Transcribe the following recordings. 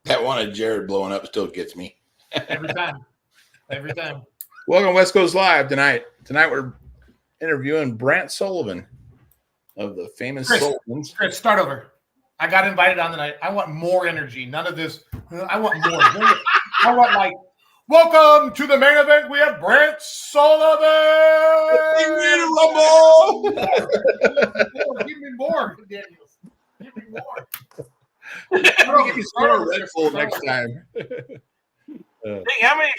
That one of Jared blowing up still gets me. Every time. Every time. Welcome to West Coast Live tonight. Tonight we're interviewing Brant Sullivan of the famous Sullivans. Chris, start over. I got invited on tonight. I want more energy. None of this. I want more. I want like, welcome to the main event. We have Brant Sullivan. Give me more, Daniels. Give me more. Give me some Red Bull next time. Hey, how many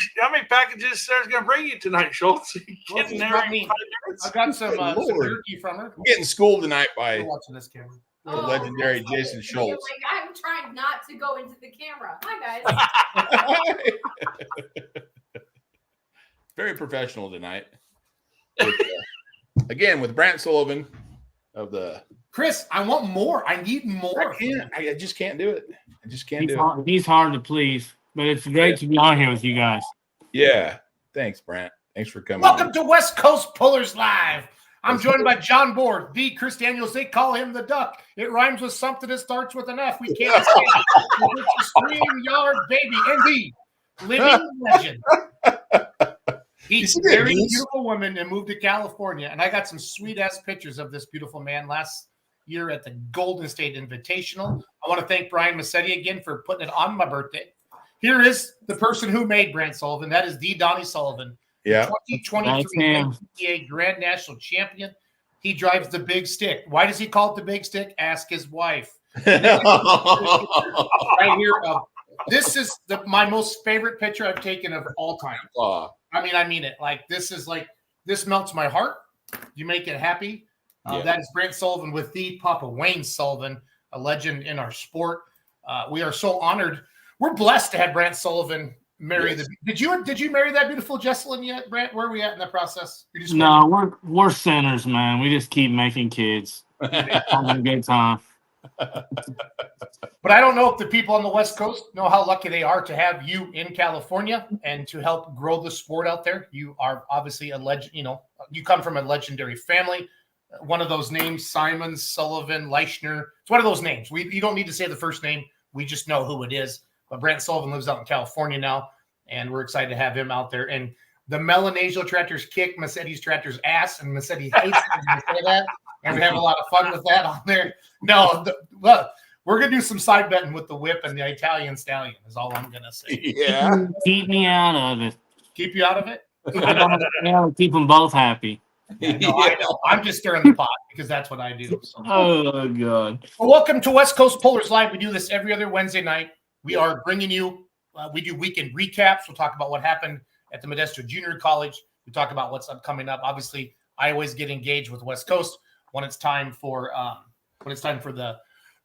packages Sarah's gonna bring you tonight, Schultz? Getting there in 5 minutes. I got some jerky from her. I'm getting schooled tonight by watching this camera. The legendary Jason Schultz. Like, I'm trying not to go into the camera. Hi, guys. Very professional tonight. Again, with Brant Sullivan of the. Chris, I want more. I need more. I just can't do it. I just can't do it. He's hard to please, but it's great to be on here with you guys. Yeah. Thanks, Brant. Thanks for coming. Welcome to West Coast Pullers Live. I'm joined by John Board, the Chris Daniels. They call him the Duck. It rhymes with something that starts with an F. We can't say it. It's a StreamYard baby and the living legend. He's married a beautiful woman and moved to California. And I got some sweet-ass pictures of this beautiful man last year at the Golden State Invitational. I want to thank Brian Massetti again for putting it on my birthday. Here is the person who made Brant Sullivan. That is the Donnie Sullivan. Yeah. 2023 NCAA Grand National Champion. He drives the big stick. Why does he call it the big stick? Ask his wife. Right here. This is my most favorite picture I've taken of all time. I mean it. Like this melts my heart. You make it happy. That is Brant Sullivan with the Papa Wayne Sullivan, a legend in our sport. We are so honored. We're blessed to have Brant Sullivan marry the. Did you marry that beautiful Jesselyn yet, Brant? Where are we at in that process? No, we're sinners, man. We just keep making kids. Having a good time. But I don't know if the people on the West Coast know how lucky they are to have you in California and to help grow the sport out there. You are obviously a legend. You know, you come from a legendary family. One of those names, Simon, Sullivan, Leichner. It's one of those names. You don't need to say the first name. We just know who it is. But Brant Sullivan lives out in California now, and we're excited to have him out there. And the Melanesian tractors kick Massetti's tractor's ass, and Massetti hates it when you say that. And we have a lot of fun with that on there. No, look, we're going to do some side betting with the whip and the Italian stallion is all I'm going to say. Yeah. Keep me out of it. Keep you out of it? Keep them both happy. I know. I'm just stirring the pot because that's what I do. So. Oh, God. Well, welcome to West Coast Pullers Live. We do this every other Wednesday night. We are bringing you, we do weekend recaps. We'll talk about what happened at the Modesto Junior College. We talk about what's coming up. Obviously, I always get engaged with West Coast when it's time for the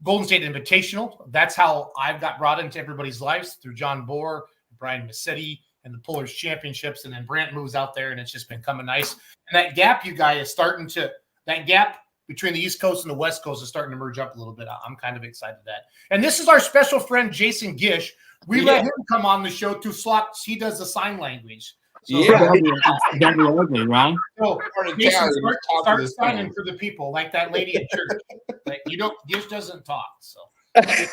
Golden State Invitational. That's how I've got brought into everybody's lives through John Bohr, Brian Massetti, and the Pullers Championships. And then Brant moves out there, and it's just been coming nice. And that gap, you guys, that gap between the East Coast and the West Coast is starting to merge up a little bit. I'm kind of excited at that. And this is our special friend, Jason Gish. We let him come on the show to slot. He does the sign language. So, That'd be ugly, right? So, Jason, start signing for the people, like that lady at church. Like, Gish doesn't talk. So let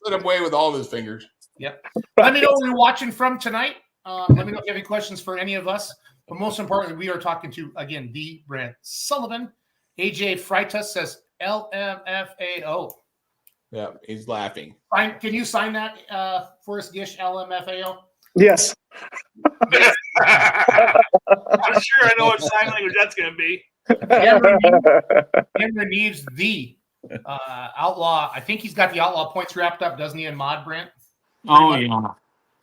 him away with all his fingers. Yep. Let me know where you're watching from tonight. Let me know if you have any questions for any of us. But most importantly, we are talking to, again, the Brant Sullivan. AJ Freitas says LMFAO. Yeah, he's laughing. Can you sign that for us, Gish? LMFAO? Yes. I'm sure I know what sign language that's going to be. Henry Neves, the outlaw. I think he's got the outlaw points wrapped up, doesn't he, in Mod, Brant? Oh, yeah.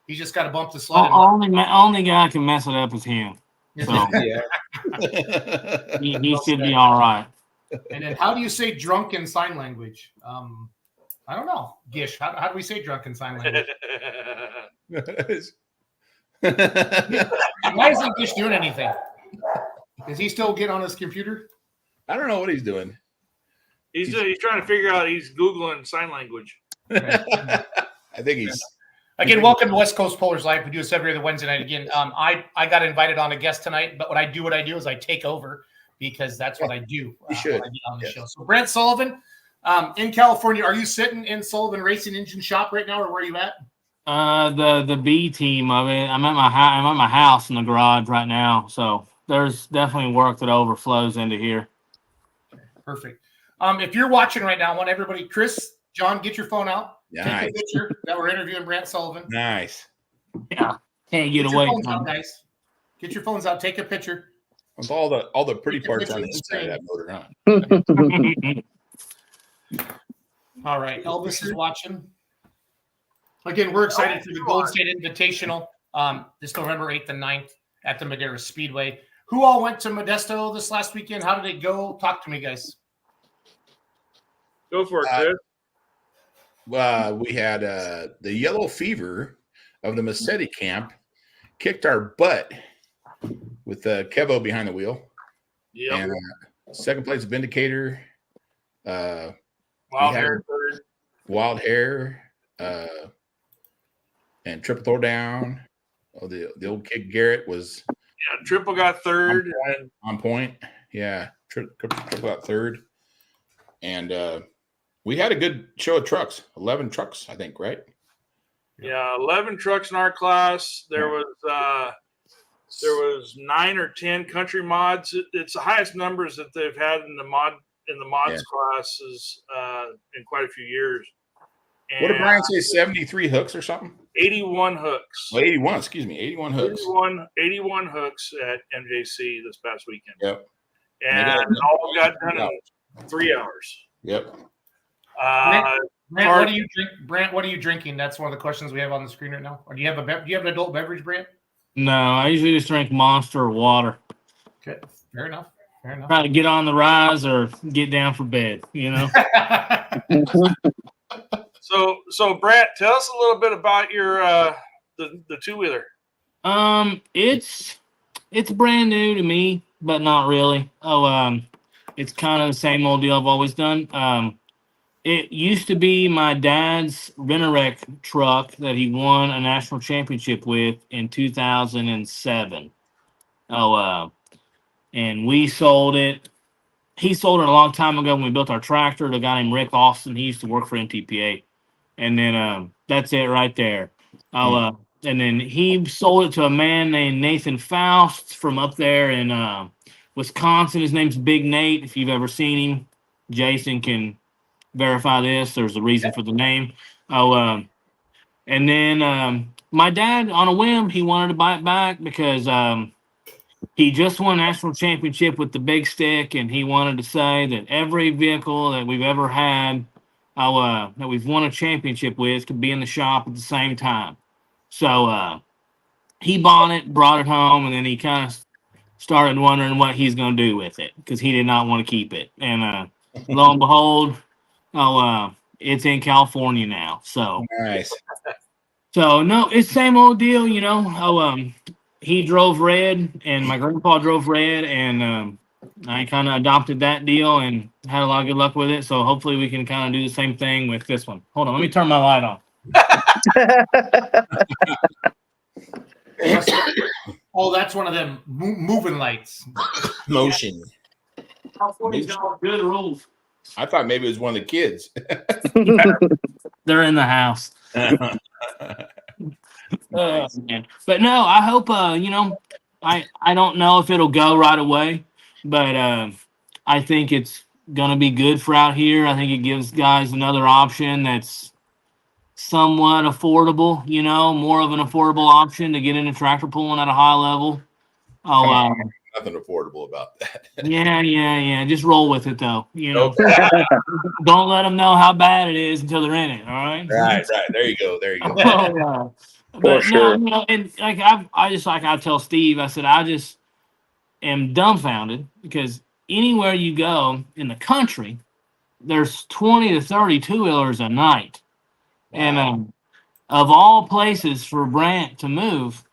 He's just got to bump the sled. Only guy can mess it up is him. So Yeah. he should be all right. And then how do you say drunk in sign language? I don't know. Gish, how do we say drunk in sign language? Why isn't Gish doing anything? Is he still getting on his computer? I don't know what he's doing. He's trying to figure out. He's Googling sign language. I think he's. Again, welcome to West Coast Pullers Live. We do this every other Wednesday night. Again, I got invited on a guest tonight, but what I do is I take over because that's what I do. You should. When I get on the show. So Brant Sullivan, In California, are you sitting in Sullivan Racing Engine Shop right now, or where are you at? The B team of it. I'm at my house in the garage right now. So there's definitely work that overflows into here. Perfect. If you're watching right now, I want everybody, Chris, John, get your phone out. Nice. Take a picture that we're interviewing Brant Sullivan. Nice. Yeah, can't Get get your away phones from out, it. guys. Get your phones out. Take a picture. With all the pretty Take a parts picture on of the the inside of screen. that motor, huh? All right. Elvis is watching. Again, we're excited for the Gold State Invitational this November 8th and 9th at the Madera Speedway. Who all went to Modesto this last weekend? How did it go? Talk to me, guys. Go for it, Chris. We had the Yellow Fever of the Massetti camp kicked our butt with Kevo behind the wheel. Yeah. And second place Vindicator. Wild had Hair third. Wild Hair. And Triple Throwdown. Oh, the old kid Garrett was Triple got third. on point. Yeah, Triple got third. And we had a good show of trucks. 11 trucks, I think, right? Yeah, 11 trucks in our class. There was 9 or 10 country mods. It's the highest numbers that they've had in the mods classes in quite a few years. And What did Brian say? 73 hooks or something? 81 hooks. Oh, 81. Excuse me, 81 hooks. 81 hooks at MJC this past weekend. Yep. And all got done in 3 hours. Yep. Brant, what do you drink? Brant, what are you drinking? That's one of the questions we have on the screen right now. Or do you have an adult beverage, Brant? No, I usually just drink Monster or water. Okay, fair enough. Try to get on the rise or get down for bed, you know. So Brant, tell us a little bit about your the two-wheeler. It's brand new to me, but not really. It's kind of the same old deal I've always done. It used to be my dad's Rent-A-Wreck truck that he won a national championship with in 2007. And we sold it. He sold it a long time ago when we built our tractor to a guy named Rick Austin. He used to work for MTPA. And then that's it right there. And then he sold it to a man named Nathan Faust from up there in Wisconsin. His name's Big Nate. If you've ever seen him, Jason can verify this. There's a reason for the name. And then my dad, on a whim, he wanted to buy it back because he just won a national championship with the big stick, and he wanted to say that every vehicle that we've ever had that we've won a championship with could be in the shop at the same time. So he bought it, brought it home, and then he kind of started wondering what he's going to do with it because he did not want to keep it. And lo and behold, it's in California now. So Nice. So no, it's the same old deal, you know. He drove red, and my grandpa drove red, and I kind of adopted that deal and had a lot of good luck with it. So hopefully we can kind of do the same thing with this one. Hold on, let me turn my light on. Oh, that's one of them moving lights. Motion. California's got good rules. I thought maybe it was one of the kids. They're in the house. But no, I hope you know, I don't know if it'll go right away, but I think it's gonna be good for out here. I think it gives guys another option that's somewhat affordable, you know, more of an affordable option to get into tractor pulling at a high level. Nothing affordable about that. Yeah. Just roll with it though. You know, don't let them know how bad it is until they're in it. All right. Right. There you go. But no, you know, and like I tell Steve, I said I just am dumbfounded because anywhere you go in the country, there's 20 to 30 two-wheelers a night. Wow. And of all places for Brant to move,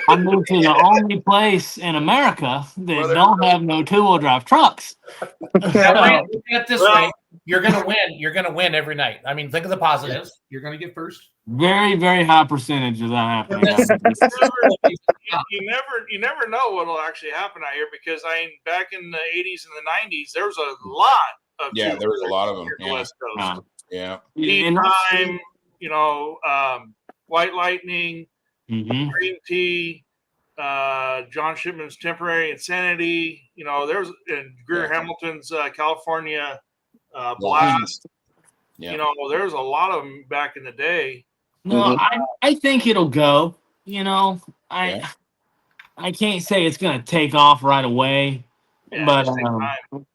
I moved to the only place in America that don't have no two-wheel drive trucks. Now, look at it this way. You're going to win. You're going to win every night. I mean, think of the positives. You're going to get first. Very, very high percentage of that happening. You never know what will actually happen out here because back in the 80s and the 90s, there was a lot Yeah, there was a lot of them. the Yeah. West Coast. Yeah. And Time, White Lightning, Mhm. Green Tea, John Shipman's Temporary Insanity. There's in Greer Hamilton's California Blast. Yeah. There's a lot of them back in the day. No, I think it'll go. Yeah. I can't say it's gonna take off right away, Yeah, but just take time.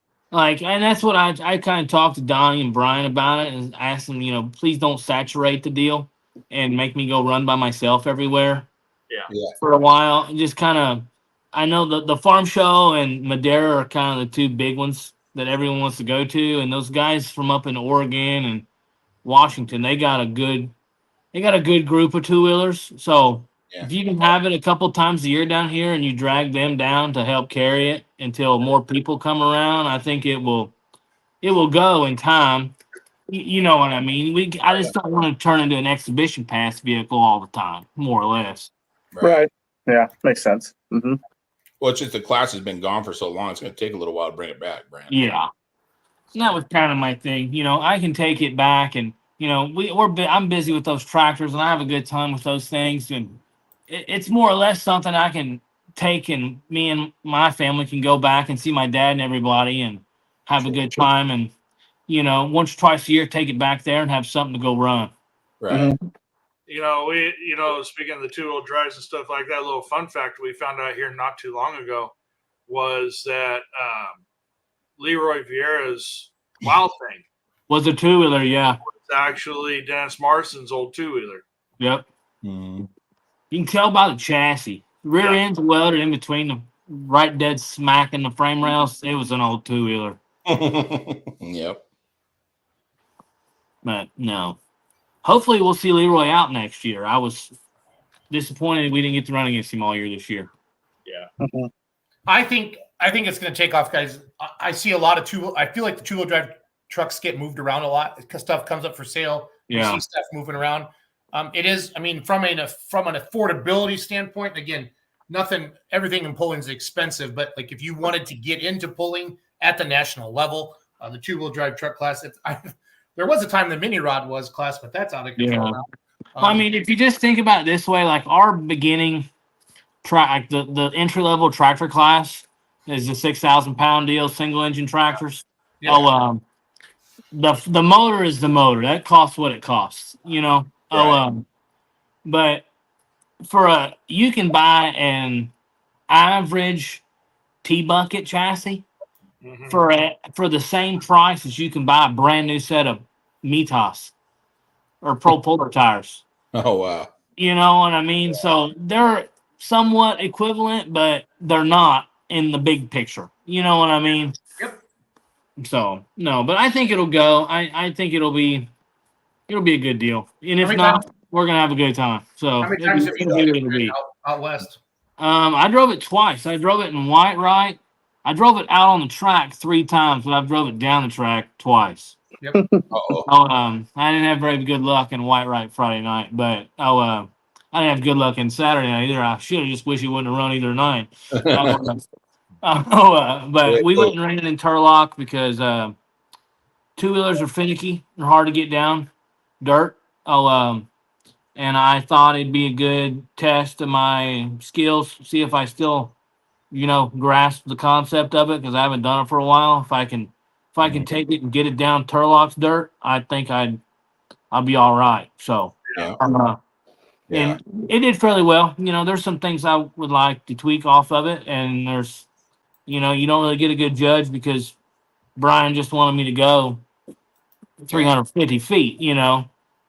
and that's what I kind of talked to Donnie and Brian about it, and asked them, please don't saturate the deal and make me go run by myself everywhere Yeah. for a while. And just kind of, I know the farm show and Madera are kind of the two big ones that everyone wants to go to, and those guys from up in Oregon and Washington, they got a good group of two wheelers. So if you can have it a couple times a year down here and you drag them down to help carry it until more people come around, I think it will go in time. You know what I mean? I just don't want to turn into an exhibition pass vehicle all the time, more or less. Right. Yeah, makes sense. Well, it's just the class has been gone for so long; it's going to take a little while to bring it back, Brant. Yeah, and that was kind of my thing. I can take it back, and I'm busy with those tractors, and I have a good time with those things, and it's more or less something I can take, and me and my family can go back and see my dad and everybody, and have a good time, and once or twice a year, take it back there and have something to go run. Right. Speaking of the two-wheel drives and stuff like that, a little fun fact we found out here not too long ago was that Leroy Vieira's Wild Thing was a two-wheeler, yeah. It's actually Dennis Marston's old two-wheeler. Yep. Mm-hmm. You can tell by the chassis. Rear end's welded in between the right dead smack in the frame rails. It was an old two-wheeler. Yep. But no. Hopefully we'll see Leroy out next year. I was disappointed we didn't get to run against him all year this year. Yeah. I think it's going to take off, guys. I see a lot of I feel like the two-wheel drive trucks get moved around a lot because stuff comes up for sale. Yeah. You see stuff moving around. It is, from an affordability standpoint, again, everything in pulling is expensive, but like if you wanted to get into pulling at the national level, the two-wheel drive truck class, there was a time the mini rod was class, but that's out of control now. If you just think about it this way, like our beginning track, the entry level tractor class is the 6,000 pound deal, single engine tractors. Yeah. The motor is the motor that costs what it costs, Right. But you can buy an average T-bucket chassis for the same price as you can buy a brand new set of Mitas or Pro Polar tires. Oh wow. You know what I mean? So they're somewhat equivalent, but they're not in the big picture. You know what I mean? Yep. So no, but I think it'll go. I think it'll be a good deal. And if not, we're gonna have a good time. So how many times have you done it out west? I drove it twice. I drove it in White. I drove it out on the track 3 times, but I drove it down the track twice. Yep. I didn't have very good luck in White Friday night, but I didn't have good luck in Saturday night either. I should have just wished he wouldn't have run either night. But we went and ran it in Turlock because two-wheelers are finicky. They're hard to get down dirt. And I thought it'd be a good test of my skills, see if I still, grasp the concept of it because I haven't done it for a while. If I can take it and get it down Turlock's dirt, I think I'll be all right. So, and it did fairly well. There's some things I would like to tweak off of it, and there's, you don't really get a good judge because Brian just wanted me to go 350 feet,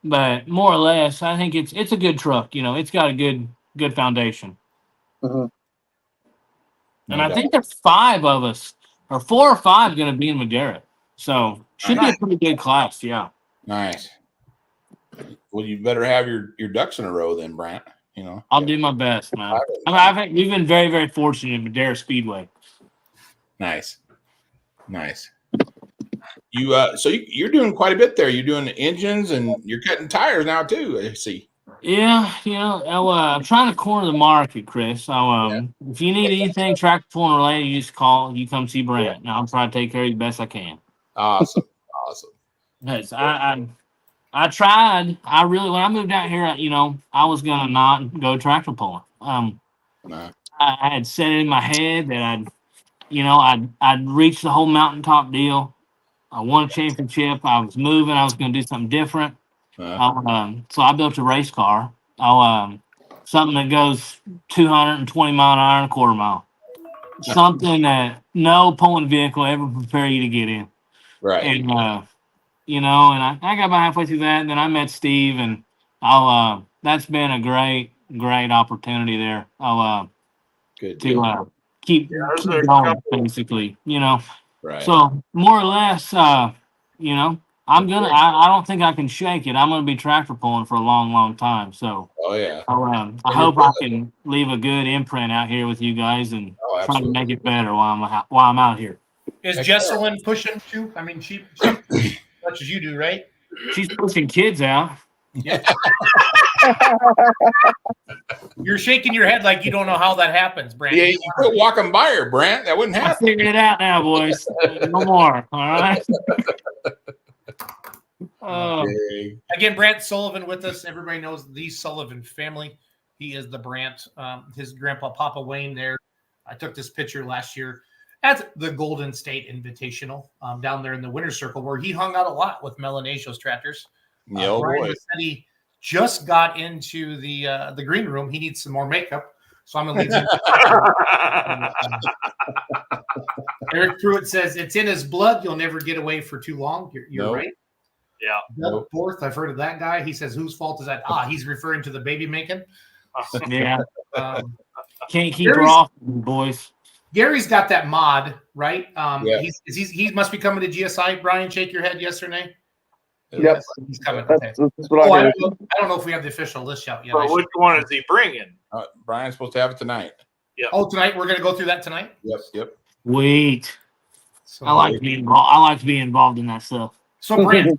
but more or less, I think it's a good truck. It's got a good foundation. And I think there's 5 of us, or 4 or 5, going to be in Madera. So should be a pretty good class. Yeah. Nice. Well, you better have your ducks in a row then, Brant. I'll do my best, man. We've been very, very fortunate in Madera Speedway. Nice. So you're doing quite a bit there. You're doing the engines and you're cutting tires now too. I see. Yeah, I'm trying to corner the market, Chris. So if you need anything tractor pulling related, you just call. You come see Brant. Now I'm trying to take care of you the best I can. Awesome. Yes, I tried. I really, when I moved out here, I was gonna not go tractor pulling. Nah. I had set it in my head that I'd reach the whole mountaintop deal. I won a championship. I was moving. I was going to do something different. So I built a race car. Something that goes 220 mile an hour and a quarter mile. Something that no pulling vehicle ever prepare you to get in. Right. And and I got about halfway through that, and then I met Steve, and that's been a great opportunity there. Good To deal. keep there's keep a going, couple- basically, Right. So more or less, I don't think I can shake it. I'm gonna be tractor pulling for a long time. So Oh yeah. I hope I can leave a good imprint out here with you guys and Oh, try to absolutely. make it better while I'm out here. Is Heck Jesselyn pushing too? I mean, she as much as you do, right? She's pushing kids out. Yep. You're shaking your head like you don't know how that happens, Brant. Yeah, you quit walking by her, Brant. That wouldn't I happen. figured it out now, boys. No more. All right. Okay. Again, Brant Sullivan with us. Everybody knows the Sullivan family. He is the Brant. His grandpa, Papa Wayne, there. I took this picture last year at the Golden State Invitational down there in the winner's circle, where he hung out a lot with Melanesia's tractors. Yeah, oh Brian boy. Massetti just got into the green room. He needs some more makeup, so I'm going to leave him. Eric Pruitt says it's in his blood. You'll never get away for too long. You're Nope. right. Yeah. Doug Forth, I've heard of that guy. He says, whose fault is that? He's referring to the baby making. Yeah. Um, Can't keep her Gary's- off, boys. Gary's got that mod, right? Yeah. He must be coming to GSI. Brian, shake your head yes or nay? Yep. He's coming. That's, Okay. that's what Oh, I I heard. don't know if we have the official list yet. But which one is he bringing? Brian's supposed to have it tonight. Oh, tonight we're going to go through that tonight. Yep. Wait. So, I like to be involved. I like to be involved in that stuff. So Brant,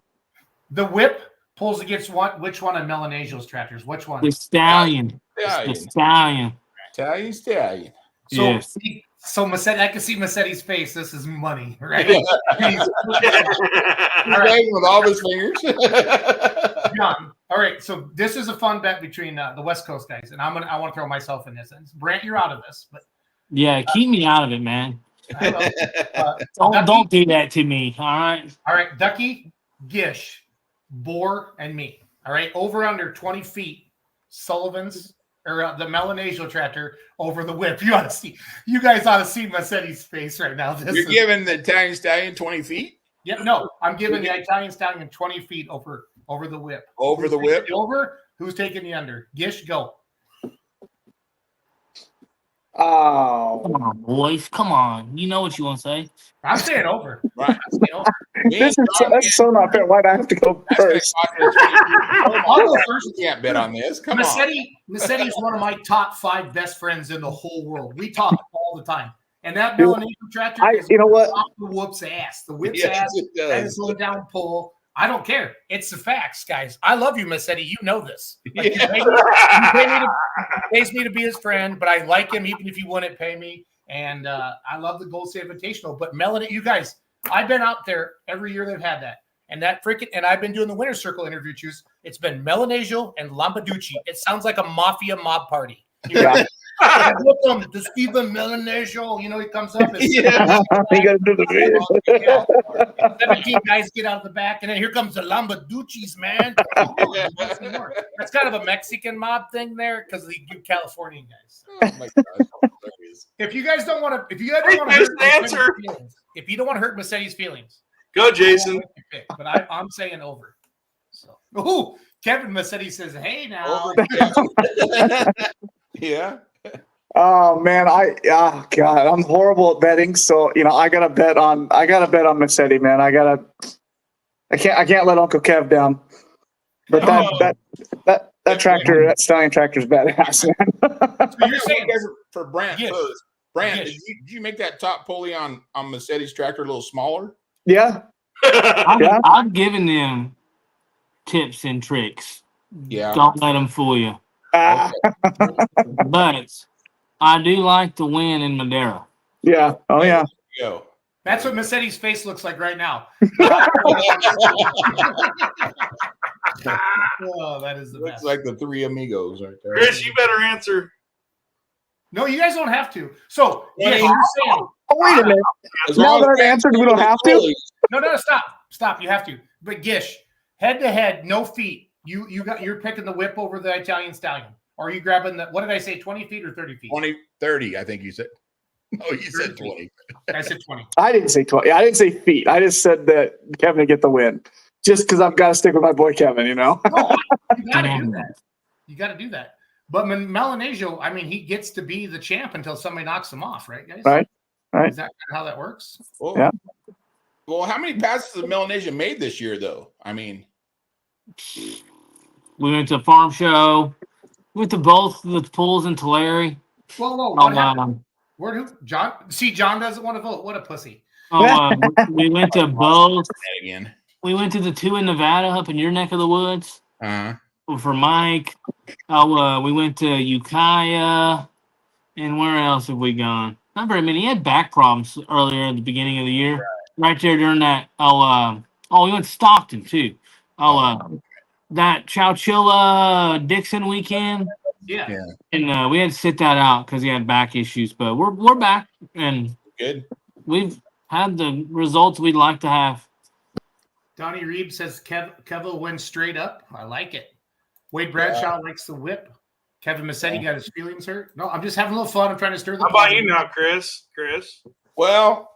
the whip pulls against what? Which one of Melanesia's tractors? Which one? The stallion. The Stallion. stallion. Stallion. So, Yes. so Massetti, I can see Massetti's face. This is money, right? Yeah. He's- He's waving with all his fingers. John. All right, so this is a fun bet between the West Coast guys, and I want to throw myself in this. And Brant, you're out of this, but Yeah, keep me out of it, man. I don't know. Don't do that to me. All right. All right, Ducky, Gish, Boar, and me. All right, over under 20 feet. Sullivan's or the Melanesia tractor over the whip. You guys ought to see Massetti's face right now. This You're is, giving the Italian Stallion 20 feet yeah, no, I'm giving the Italian Stallion 20 feet over the whip. over the whip. Over. Who's taking the under? Gish, go. Oh, Come on, boys. Come on. You know what you want to say. I'm saying over. Right. I'm saying over. that's so not fair. Why'd I have to go That's gonna first? cost you 20 feet. I'll go first. You can't bet on this. Come on. Massetti is one of my top 5 best friends in the whole world. We talk all the time. And that Melanesian tractor is You know what? off the whoop's ass. The whip's Yes, ass. it That does. is low down pull. I don't care. It's the facts, guys. I love you, Massetti. You know this. Like, Yeah. he pays me to be his friend, but I like him even if you wouldn't pay me. And I love the Gold State Invitational. But Melanie, you guys, I've been out there every year they've had that. And I've been doing the Winner's Circle interview choose. It's been Melanesio and Lambaducci. It sounds like a mafia mob party. Yeah. Look him, the Stephen Melanesio, he comes up and You gotta do the video. 17 guys get out of the back, and then here comes the Lambaducci's, man. That's kind of a Mexican mob thing there because they do Californian guys. Oh my gosh. Hilarious. If you guys don't want to, if you don't want to There's hurt the answer. Massetti's feelings, if you don't want to hurt Massetti's feelings, Go, Jason. but I'm saying over. So, ooh, Kevin Massetti says, "Hey now." Over the yeah. Oh man, God, I'm horrible at betting. So I gotta bet on Massetti, man. I can't let Uncle Kev down. But that tractor, that stallion tractor's badass, man. So you're saying For Brant Yes. first. Brant, Yes. did you make that top pulley on Massetti's tractor a little smaller? Yeah. Yeah. I've given them tips and tricks. Yeah. Don't let them fool you. Ah, But I do like to win in Madeira. yeah. Oh yeah. Go. That's what Massetti's face looks like right now. Oh, that is the Looks best. like the three amigos right there. Chris, you better answer. No, you guys don't have to. So, yes, Well, you're saying. Oh, wait a minute. As Now long that as I've answered, we don't have to? No, stop. You have to. But Gish, head to head, no feet. You're picking the whip over the Italian stallion. Or are you grabbing the, what did I say, 20 feet or 30 feet? 20, 30, I think you said. No, you said 20. I said 20. I didn't say 20. I didn't say feet. I just said that Kevin would get the win. Just because I've got to stick with my boy Kevin, you know? No, you got to do that. You got to do that. But Melanesio, I mean, he gets to be the champ until somebody knocks him off, right, guys? Right. Is that kind of how that works? Well, Yeah. Well, how many passes has Melanesia made this year, though? I mean, We went to a farm show. We went to both the pools in Tulare. Whoa, what happened? Who? John? See, John doesn't want to vote. What a pussy. We went to both. again. We went to the two in Nevada up in your neck of the woods. Uh-huh. For Mike. We went to Ukiah. And where else have we gone? Not very many. He had back problems earlier at the beginning of the year. Right there during that. We went to Stockton too. That Chowchilla Dixon weekend. Yeah. And we had to sit that out because he had back issues. But we're back and Good. we've had the results we'd like to have. Donnie Reeb says Kev will win straight up. I like it. Wade Bradshaw likes the whip. Kevin Massetti got his feelings hurt. No, I'm just having a little fun. I'm trying to stir the How about pot. you now, Chris? Well,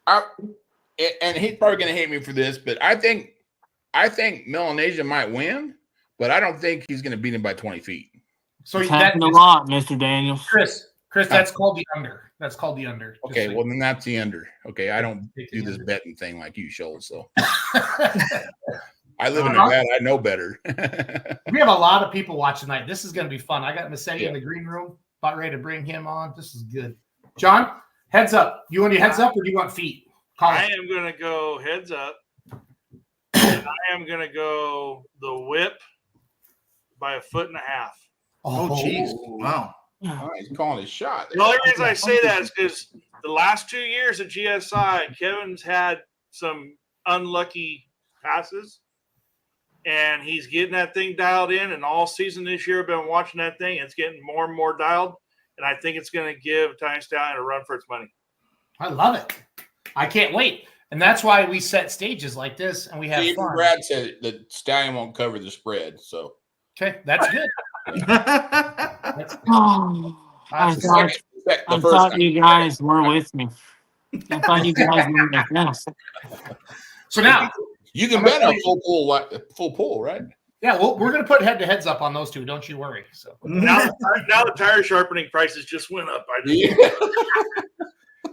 and he's probably going to hate me for this, but I think Melanesia might win, but I don't think he's going to beat him by 20 feet. So It's that happened a lot, Mr. Daniels. Chris, that's called the under. That's called the under. Just Okay, so well then that's the under. Okay, I don't Take do the this under. betting thing like you, Schultz. So I live in Nevada. I know better. We have a lot of people watching tonight. This is going to be fun. I got Massetti Yeah. in the green room, about ready to bring him on. This is good. John, heads up. You want your heads up or do you want feet? Call I it. am going to go heads up. And I am going to go the whip by 1.5 feet. Oh, jeez. Wow. Oh, he's calling his shot. The only reason I say that is because the last 2 years at GSI, Kevin's had some unlucky passes, and he's getting that thing dialed in. And all season this year, I've been watching that thing. It's getting more and more dialed, and I think it's going to give Italian Stallion a run for its money. I love it. I can't wait. And that's why we set stages like this and we have Even fun. Brad said the Stallion won't cover the spread. So Okay, that's good. Oh, I thought, I thought you guys were with me. I thought you guys were with us. So now, you can bet a full pool, right? yeah, well, we're going to put head-to-heads up on those two. Don't you worry. So Now the tire sharpening prices just went up.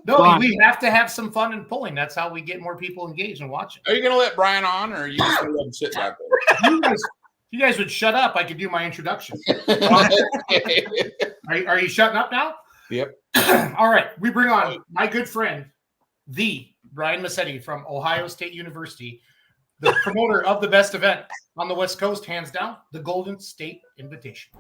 no, Fun. we have to have some fun in pulling. That's how we get more people engaged and watching. Are you going to let Brian on, or are you just going to let him sit back there? You guys would shut up. I could do my introduction. Are you shutting up now? Yep. All right. We bring on my good friend, the Brian Massetti from Ohio State University, the promoter of the best event on the West Coast, hands down, the Golden State Invitation.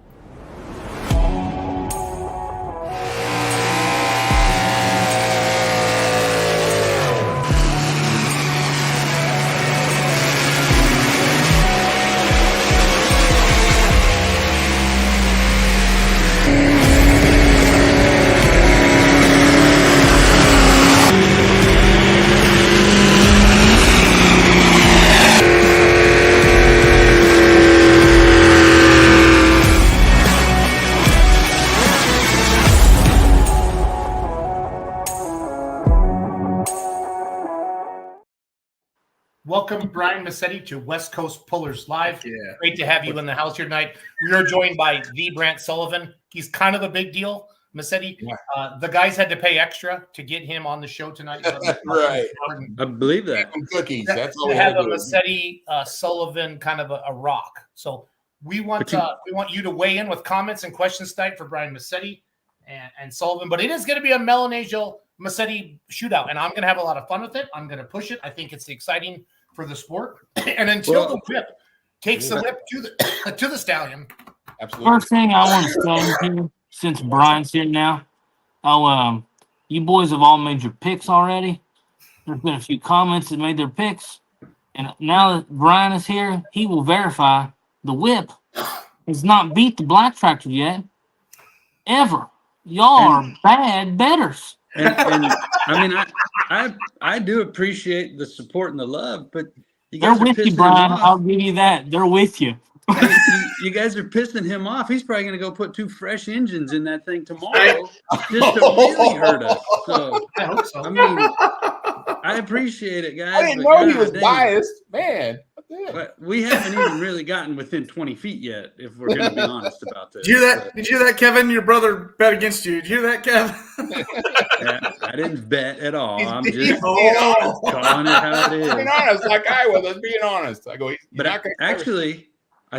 Welcome, Brian Massetti, to West Coast Pullers Live. Yeah. Great to have you in the house here tonight. We are joined by the Brant Sullivan. He's kind of a big deal, Massetti. Yeah. The guys had to pay extra to get him on the show tonight. Right. I believe that. Some cookies. That's all To we have a do. Massetti Sullivan kind of a rock. So we want you to weigh in with comments and questions tonight for Brian Massetti and Sullivan. But it is going to be a Melanesia Massetti shootout, and I'm going to have a lot of fun with it. I'm going to push it. I think it's exciting for the sport. And until the whip takes the whip to the stallion. Absolutely. First thing I want to say here, since Brian's here now, you boys have all made your picks already. There's been a few comments that made their picks. And now that Brian is here, he will verify the whip has not beat the black tractor yet. Ever. Y'all are bad betters. And I mean, I do appreciate the support and the love, but you They're guys are with you, pissing him Brian. I'll off. give you that. They're with you. I mean, you guys are pissing him off. He's probably going to go put 2 fresh engines in that thing tomorrow just to really hurt us. So, I hope so. I mean, I appreciate it, guys. I didn't but know he was God dang, biased, man. What the heck? But we haven't even really gotten within 20 feet yet, if we're going to be honest about this. Did you hear that? Did you hear that, Kevin? Your brother bet against you. Did you hear that, Kevin? Yeah, I didn't bet at all. I'm He's just being honest. calling it how it is. Being honest, like I was. Let's being honest. I go. He's But not gonna actually, I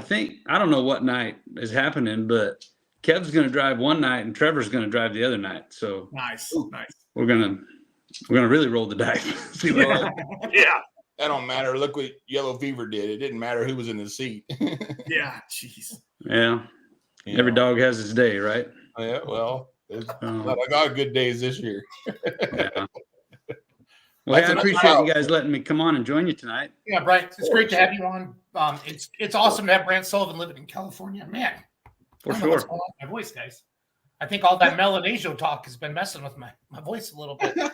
don't know what night is happening, but Kev's going to drive one night and Trevor's going to drive the other night. So Nice. Nice. we're gonna really roll the dice. See what Well, happens. Yeah. that don't matter. Look what Yellow Fever did. It didn't matter who was in the seat. Yeah. Jeez. Yeah, You every know? dog has his day, right? Yeah. Well, there's Um, a lot of good days this year. yeah. Well, That's hey, I enough appreciate out. you guys letting me come on and join you tonight. Yeah, Brian, it's great to have you on. It's awesome to have Brant Sullivan living in California. Man, For I don't know what's sure. going on with my voice, guys. I think all that Melanesian talk has been messing with my voice a little bit. Yep.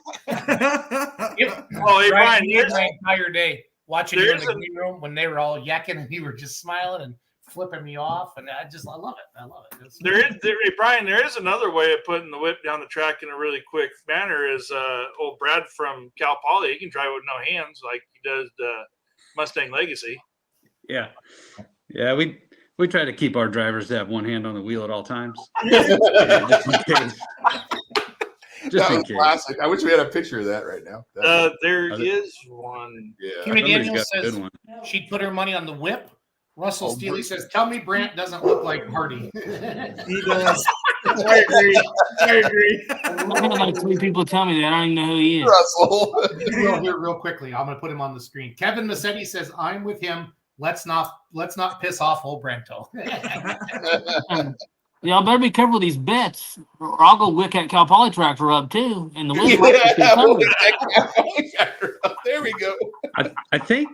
Oh, hey, Brian, You there's- my entire day watching you in there's the a- green room when they were all yakking and you were just smiling and flipping me off, and I love it. I love it. Hey, Brian, there is another way of putting the whip down the track in a really quick manner. Is old Brad from Cal Poly? He can drive with no hands like he does the Mustang Legacy. Yeah, yeah. We try to keep our drivers to have one hand on the wheel at all times. Just in case. Just That in was case. classic. I wish we had a picture of that right now. There Are they- is one. Yeah. Kimmy Somebody's Daniels got a says good one. she'd put her money on the whip. Russell Oh, Steely Brant. says, "Tell me Brant doesn't look like Hardy." He does. I agree. I agree. I've had like 3 people tell me that. I don't even know who he is. Russell. real quickly. I'm gonna put him on the screen. Kevin Massetti says, "I'm with him. Let's not piss off old Branto." Y'all better be careful with these bets, or I'll go wick that Cal Poly tractor up too. And the whip might be Yeah, coming. there we go. I think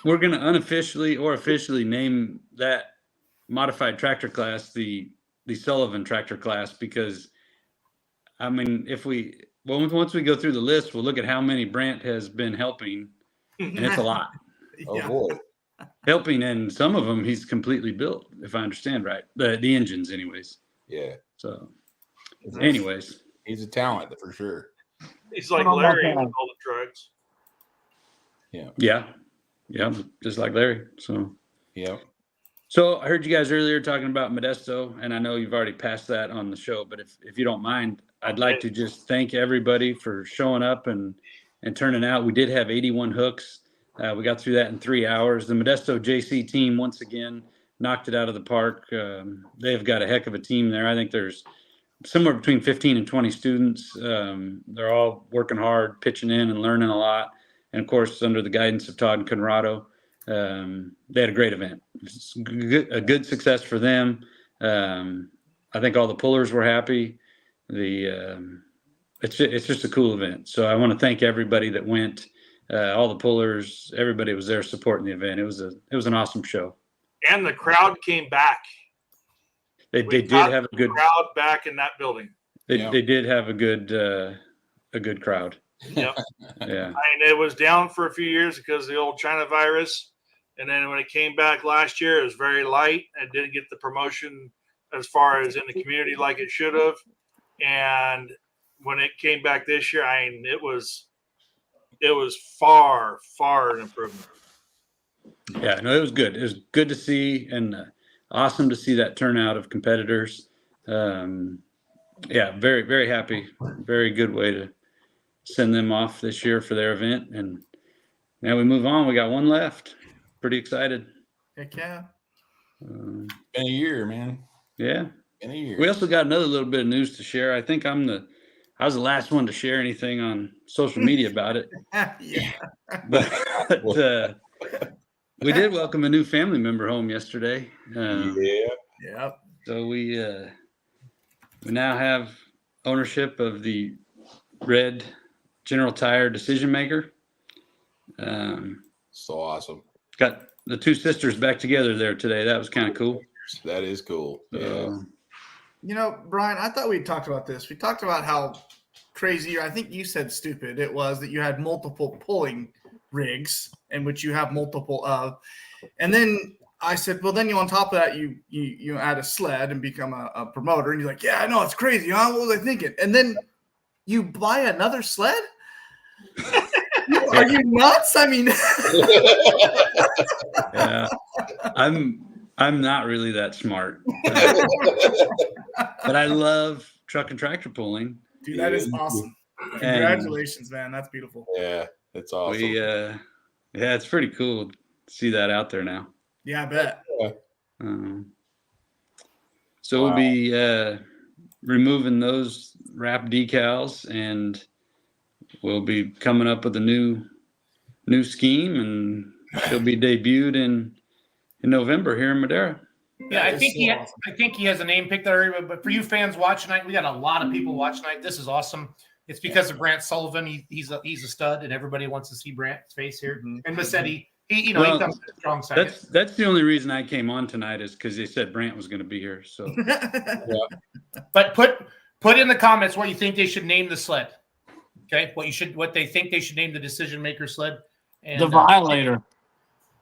we're going to unofficially or officially name that modified tractor class the Sullivan tractor class, because I mean, once we go through the list, we'll look at how many Brandt has been helping, and it's a lot. Oh Yeah. boy. Helping, and some of them he's completely built, if I understand right. The engines, anyways. Yeah. So, anyways, He's a talent for sure. He's like Oh, my Larry God. with all the drugs. yeah, just like Larry. So. Yeah. So I heard you guys earlier talking about Modesto, and I know you've already passed that on the show, but if you don't mind, I'd like to just thank everybody for showing up and turning out. We did have 81 hooks. We got through that in 3 hours. The Modesto JC team, once again, knocked it out of the park. They've got a heck of a team there. I think there's somewhere between 15 and 20 students. They're all working hard, pitching in and learning a lot. And, of course, under the guidance of Todd and Conrado, they had a great event. It's a good success for them. I think all the pullers were happy. It's just a cool event. So I want to thank everybody that went, all the pullers, everybody was there supporting the event. It was an awesome show. And the crowd came back. They We did got have a good crowd back in that building. they did have a good crowd. Yep. Yeah. I mean, it was down for a few years because of the old China virus. And then when it came back last year, it was very light and didn't get the promotion as far as in the community like it should have. And when it came back this year, I mean, it was far an improvement. Yeah, no, it was good. It was good to see, and awesome to see that turnout of competitors. Yeah, very, very happy. Very good way to send them off this year for their event. And now we move on. We got one left. Pretty excited. Heck yeah. Um, Been a year, man. yeah. Been a year. We also got another little bit of news to share. I think I was the last one to share anything on social media about it. Yeah. But we did welcome a new family member home yesterday. Yeah. Yeah. So we now have ownership of the red General Tire Decision Maker. So awesome. Got the two sisters back together there today. That was kind of cool. That is cool. Yeah. You know, Brian, I thought we talked about this. We talked about how crazy, I think you said stupid, it was that you had multiple pulling rigs in which you have multiple of. And then I said, well, then you on top of that, you add a sled and become a promoter. And you're like, yeah, I know, it's crazy, huh? What was I thinking? And then you buy another sled? Are you nuts? I mean, Yeah, I'm not really that smart, but I love truck and tractor pulling. dude, that is awesome. Congratulations, man. That's beautiful. Yeah, it's awesome. Yeah, it's pretty cool to see that out there now. Yeah, I bet. So we'll be removing those wrap decals, and we'll be coming up with a new scheme, and she'll be debuted in November here in Madeira. Yeah, I think he has a name picked already. But for you fans watching tonight, we got a lot of people watching tonight. This is awesome. It's because of Brant Sullivan. He's a stud, and everybody wants to see Brant's face here. And Massetti, he comes to the strong side. That's the only reason I came on tonight is because they said Brant was going to be here. So, But put in the comments what you think they should name the sled. Okay, what they think they should name the decision maker sled. And, The Violator.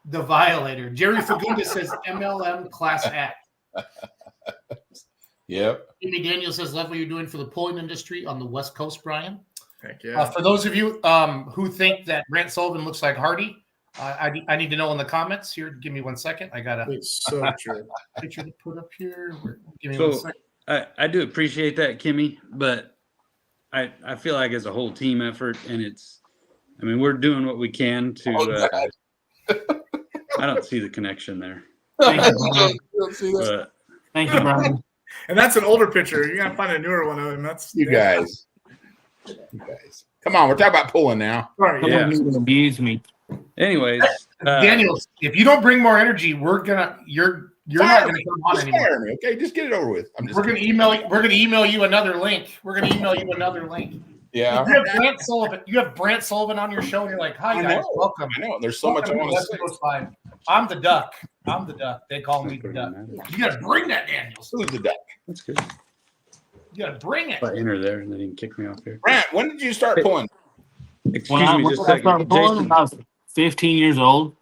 The Violator. Jerry Fagundes says MLM Class Act. Yep. Amy Daniel says, love what you're doing for the pulling industry on the West Coast, Brian. Heck yeah. For those of you who think that Brant Sullivan looks like Hardy, I need to know in the comments here. Give me 1 second. I got a It's so true. picture to put up here. Give me So 1 second. I do appreciate that, Kimmy, but I feel like it's a whole team effort, and we're doing what we can to. I don't see the connection there. Thank you, Brian. And that's an older picture. You're gonna find a newer one of him. That's You guys. Come on, we're talking about pulling now. Sorry, Come yeah. on, you abuse me. Anyways, Daniel, if you don't bring more energy, you're not gonna come on Just anymore. fire me, okay? Just get it over with. We're gonna email you another link. Yeah. You have Brant Sullivan on your show, and you're like, hi guys, welcome. I know. There's so much I want to say. I'm the duck. They call me the duck. You gotta bring that, Daniels. Who's the duck? that's good. You gotta bring it. If I enter there, and then you can kick me off here. Brant, when did you start pulling? Excuse When me I just a started second. pulling, Jason, I was 15 years old.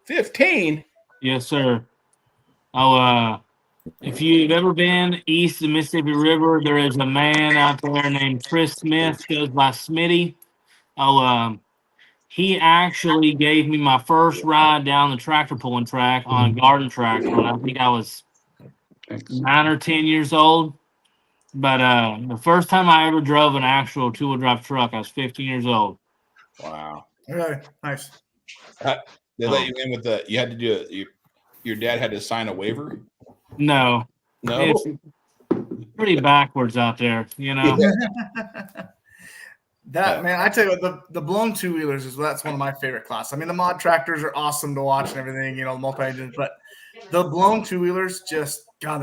15. Yes, sir. If you've ever been east of the Mississippi River, there is a man out there named Chris Smith, goes by Smitty. He actually gave me my first ride down the tractor pulling track on a garden tractor when I think I was 9 or 10 years old. But the first time I ever drove an actual two-wheel drive truck, I was 15 years old. Wow. Okay, nice. They let you in with you had to do it. Your dad had to sign a waiver? No, No. it's pretty backwards out there, you know. That man, I tell you what, the blown two wheelers that's one of my favorite class. I mean, the mod tractors are awesome to watch and everything, the multi engines, but the blown two wheelers they're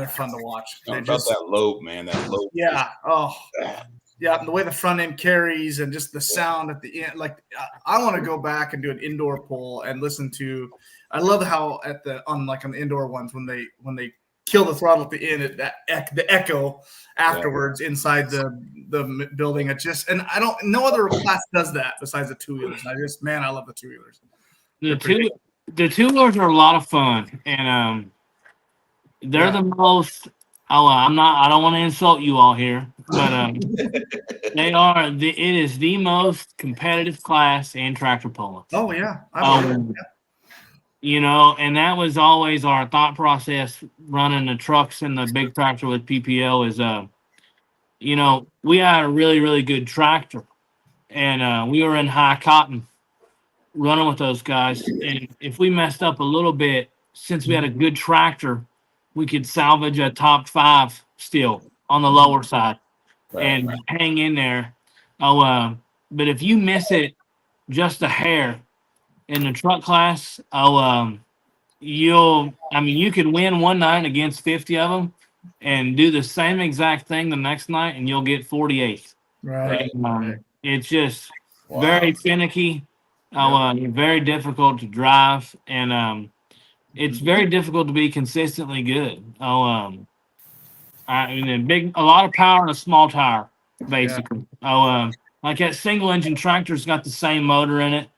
fun to watch. Talk about that lobe, man. That lobe. Yeah. Oh, yeah. And the way the front end carries and just the sound at the end. Like, I want to go back and do an indoor pull and listen to. I love how on the indoor ones when they kill the throttle at the end, the echo afterwards inside the building. No other class does that besides the two wheelers. I love the two wheelers. The two wheelers are a lot of fun, and they're the most. I don't want to insult you all here, but they are. It is the most competitive class in tractor pulling. Oh yeah. And that was always our thought process running the trucks and the big tractor with PPL is, we had a really, really good tractor, and we were in high cotton running with those guys. And if we messed up a little bit, since we had a good tractor, we could salvage a top 5 still on the lower side and hang in there. But if you miss it just a hair in the truck class, you could win one night against 50 of them and do the same exact thing the next night, and you'll get 48th. Right. It's just very finicky. Very difficult to drive, and it's very difficult to be consistently good. I mean, a lot of power in a small tire, basically. Like that single engine tractor's got the same motor in it.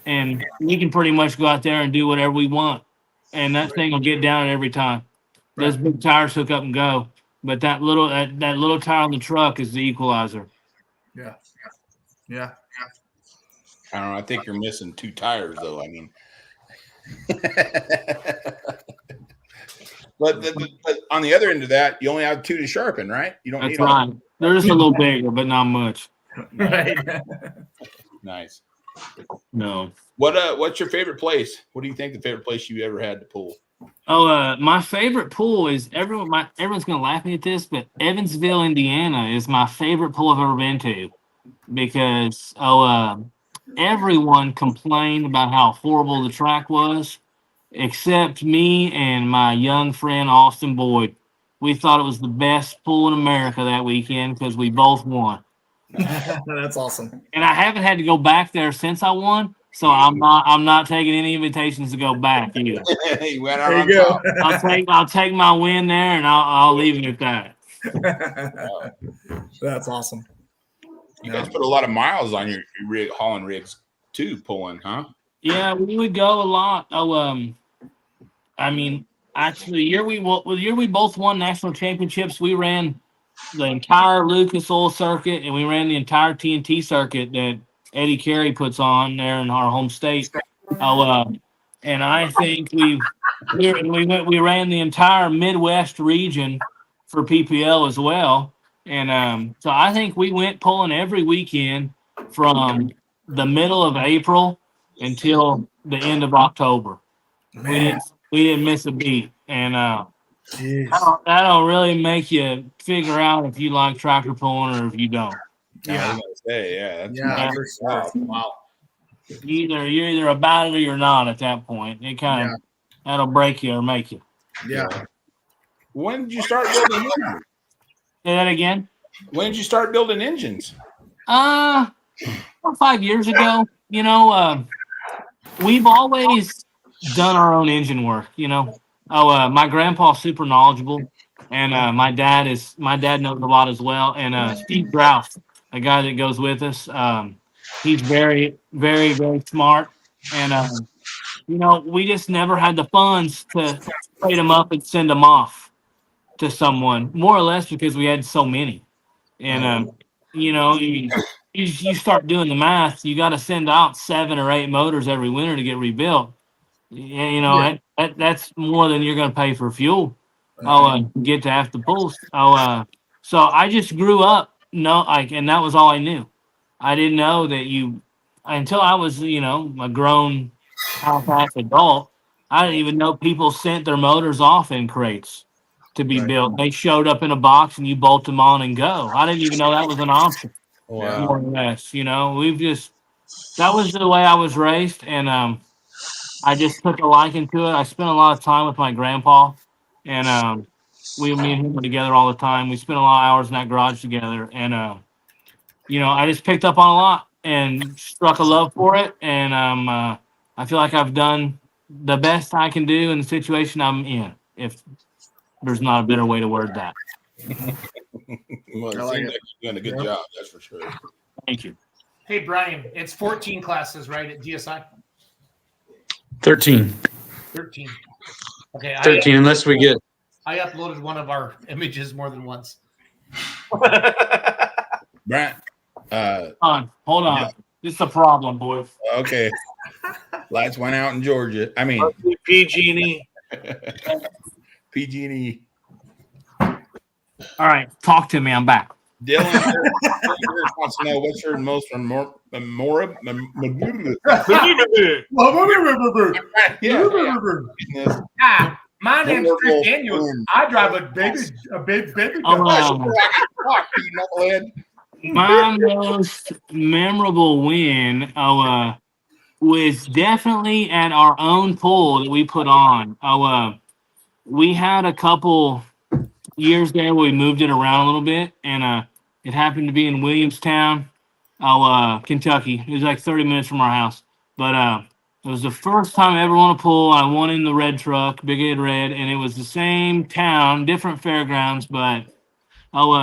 And we can pretty much go out there and do whatever we want, and that thing will get down every time. Those big tires hook up and go, but that little tire on the truck is the equalizer. Yeah. I don't know. I think you're missing 2 tires, though. I mean, but on the other end of that, you only have 2 to sharpen, right? You don't That's need right. They're just a little bigger, but not much. Right. Nice. No. What's your favorite place? What do you think the favorite place you ever had to pull? My favorite pool is everyone's gonna laugh at me at this, but Evansville, Indiana is my favorite pool I've ever been to because everyone complained about how horrible the track was, except me and my young friend Austin Boyd. We thought it was the best pool in America that weekend because we both won. That's awesome. And I haven't had to go back there since I won, so I'm not taking any invitations to go back either. You went out There on you go. top. I'll take my win there, and I'll leave it at that. That's awesome. You guys put a lot of miles on your rig, hauling rigs too, pulling, huh? Yeah, we would go a lot. I mean, actually, the year we both won national championships, we ran the entire Lucas Oil circuit, and we ran the entire TNT circuit that Eddie Carey puts on there in our home state. And I think we ran the entire Midwest region for PPL as well. And so I think we went pulling every weekend from the middle of April until the end of October. Man. We didn't miss a beat. And Jeez. that'll really make you figure out if you like tractor pulling or if you don't. I was gonna say, that's Yeah, for sure. Wow. You're either about it or you're not at that point. It kind of that'll break you or make you. Yeah. When did you start building engines? Say that again. When did you start building engines? 5 years ago. We've always done our own engine work. My grandpa's super knowledgeable, and my dad knows a lot as well. And Steve Grouse, the guy that goes with us, he's very, very, very smart. And we just never had the funds to trade them up and send them off to someone, more or less because we had so many. And you start doing the math, you got to send out 7 or 8 motors every winter to get rebuilt. That's more than you're going to pay for fuel. Get to half the pulls. So I just grew up, and that was all I knew. I didn't know that until I was, a grown half adult. I didn't even know people sent their motors off in crates to be built. They showed up in a box and you bolt them on and go. I didn't even know that was an option. Wow. More or less, that was the way I was raised, and I just took a liking to it. I spent a lot of time with my grandpa, and me and him were together all the time. We spent a lot of hours in that garage together, and I just picked up on a lot and struck a love for it, and I feel like I've done the best I can do in the situation I'm in, if there's not a better way to word that. Well, it seems like you're doing a good job, that's for sure. Thank you. Hey, Brian, it's 14 classes, right, at GSI? 13. 13. Okay. 13, unless we get. I uploaded one of our images more than once. Brant, Hold on. This is a problem, boys. okay. Lights went out in Georgia. I mean, PG&E. PG&E. All right, talk to me. I'm back. Dylan wants to know what's your most memorable. Hi, my name's Chris Daniels. I drive a baby. My most memorable win was definitely at our own pool that we put on. We had a couple years there where we moved it around a little bit, and it happened to be in Williamstown. Kentucky. It was like 30 minutes from our house. But it was the first time I ever won a pull. I won in the red truck, Big Ed Red, and it was the same town, different fairgrounds, but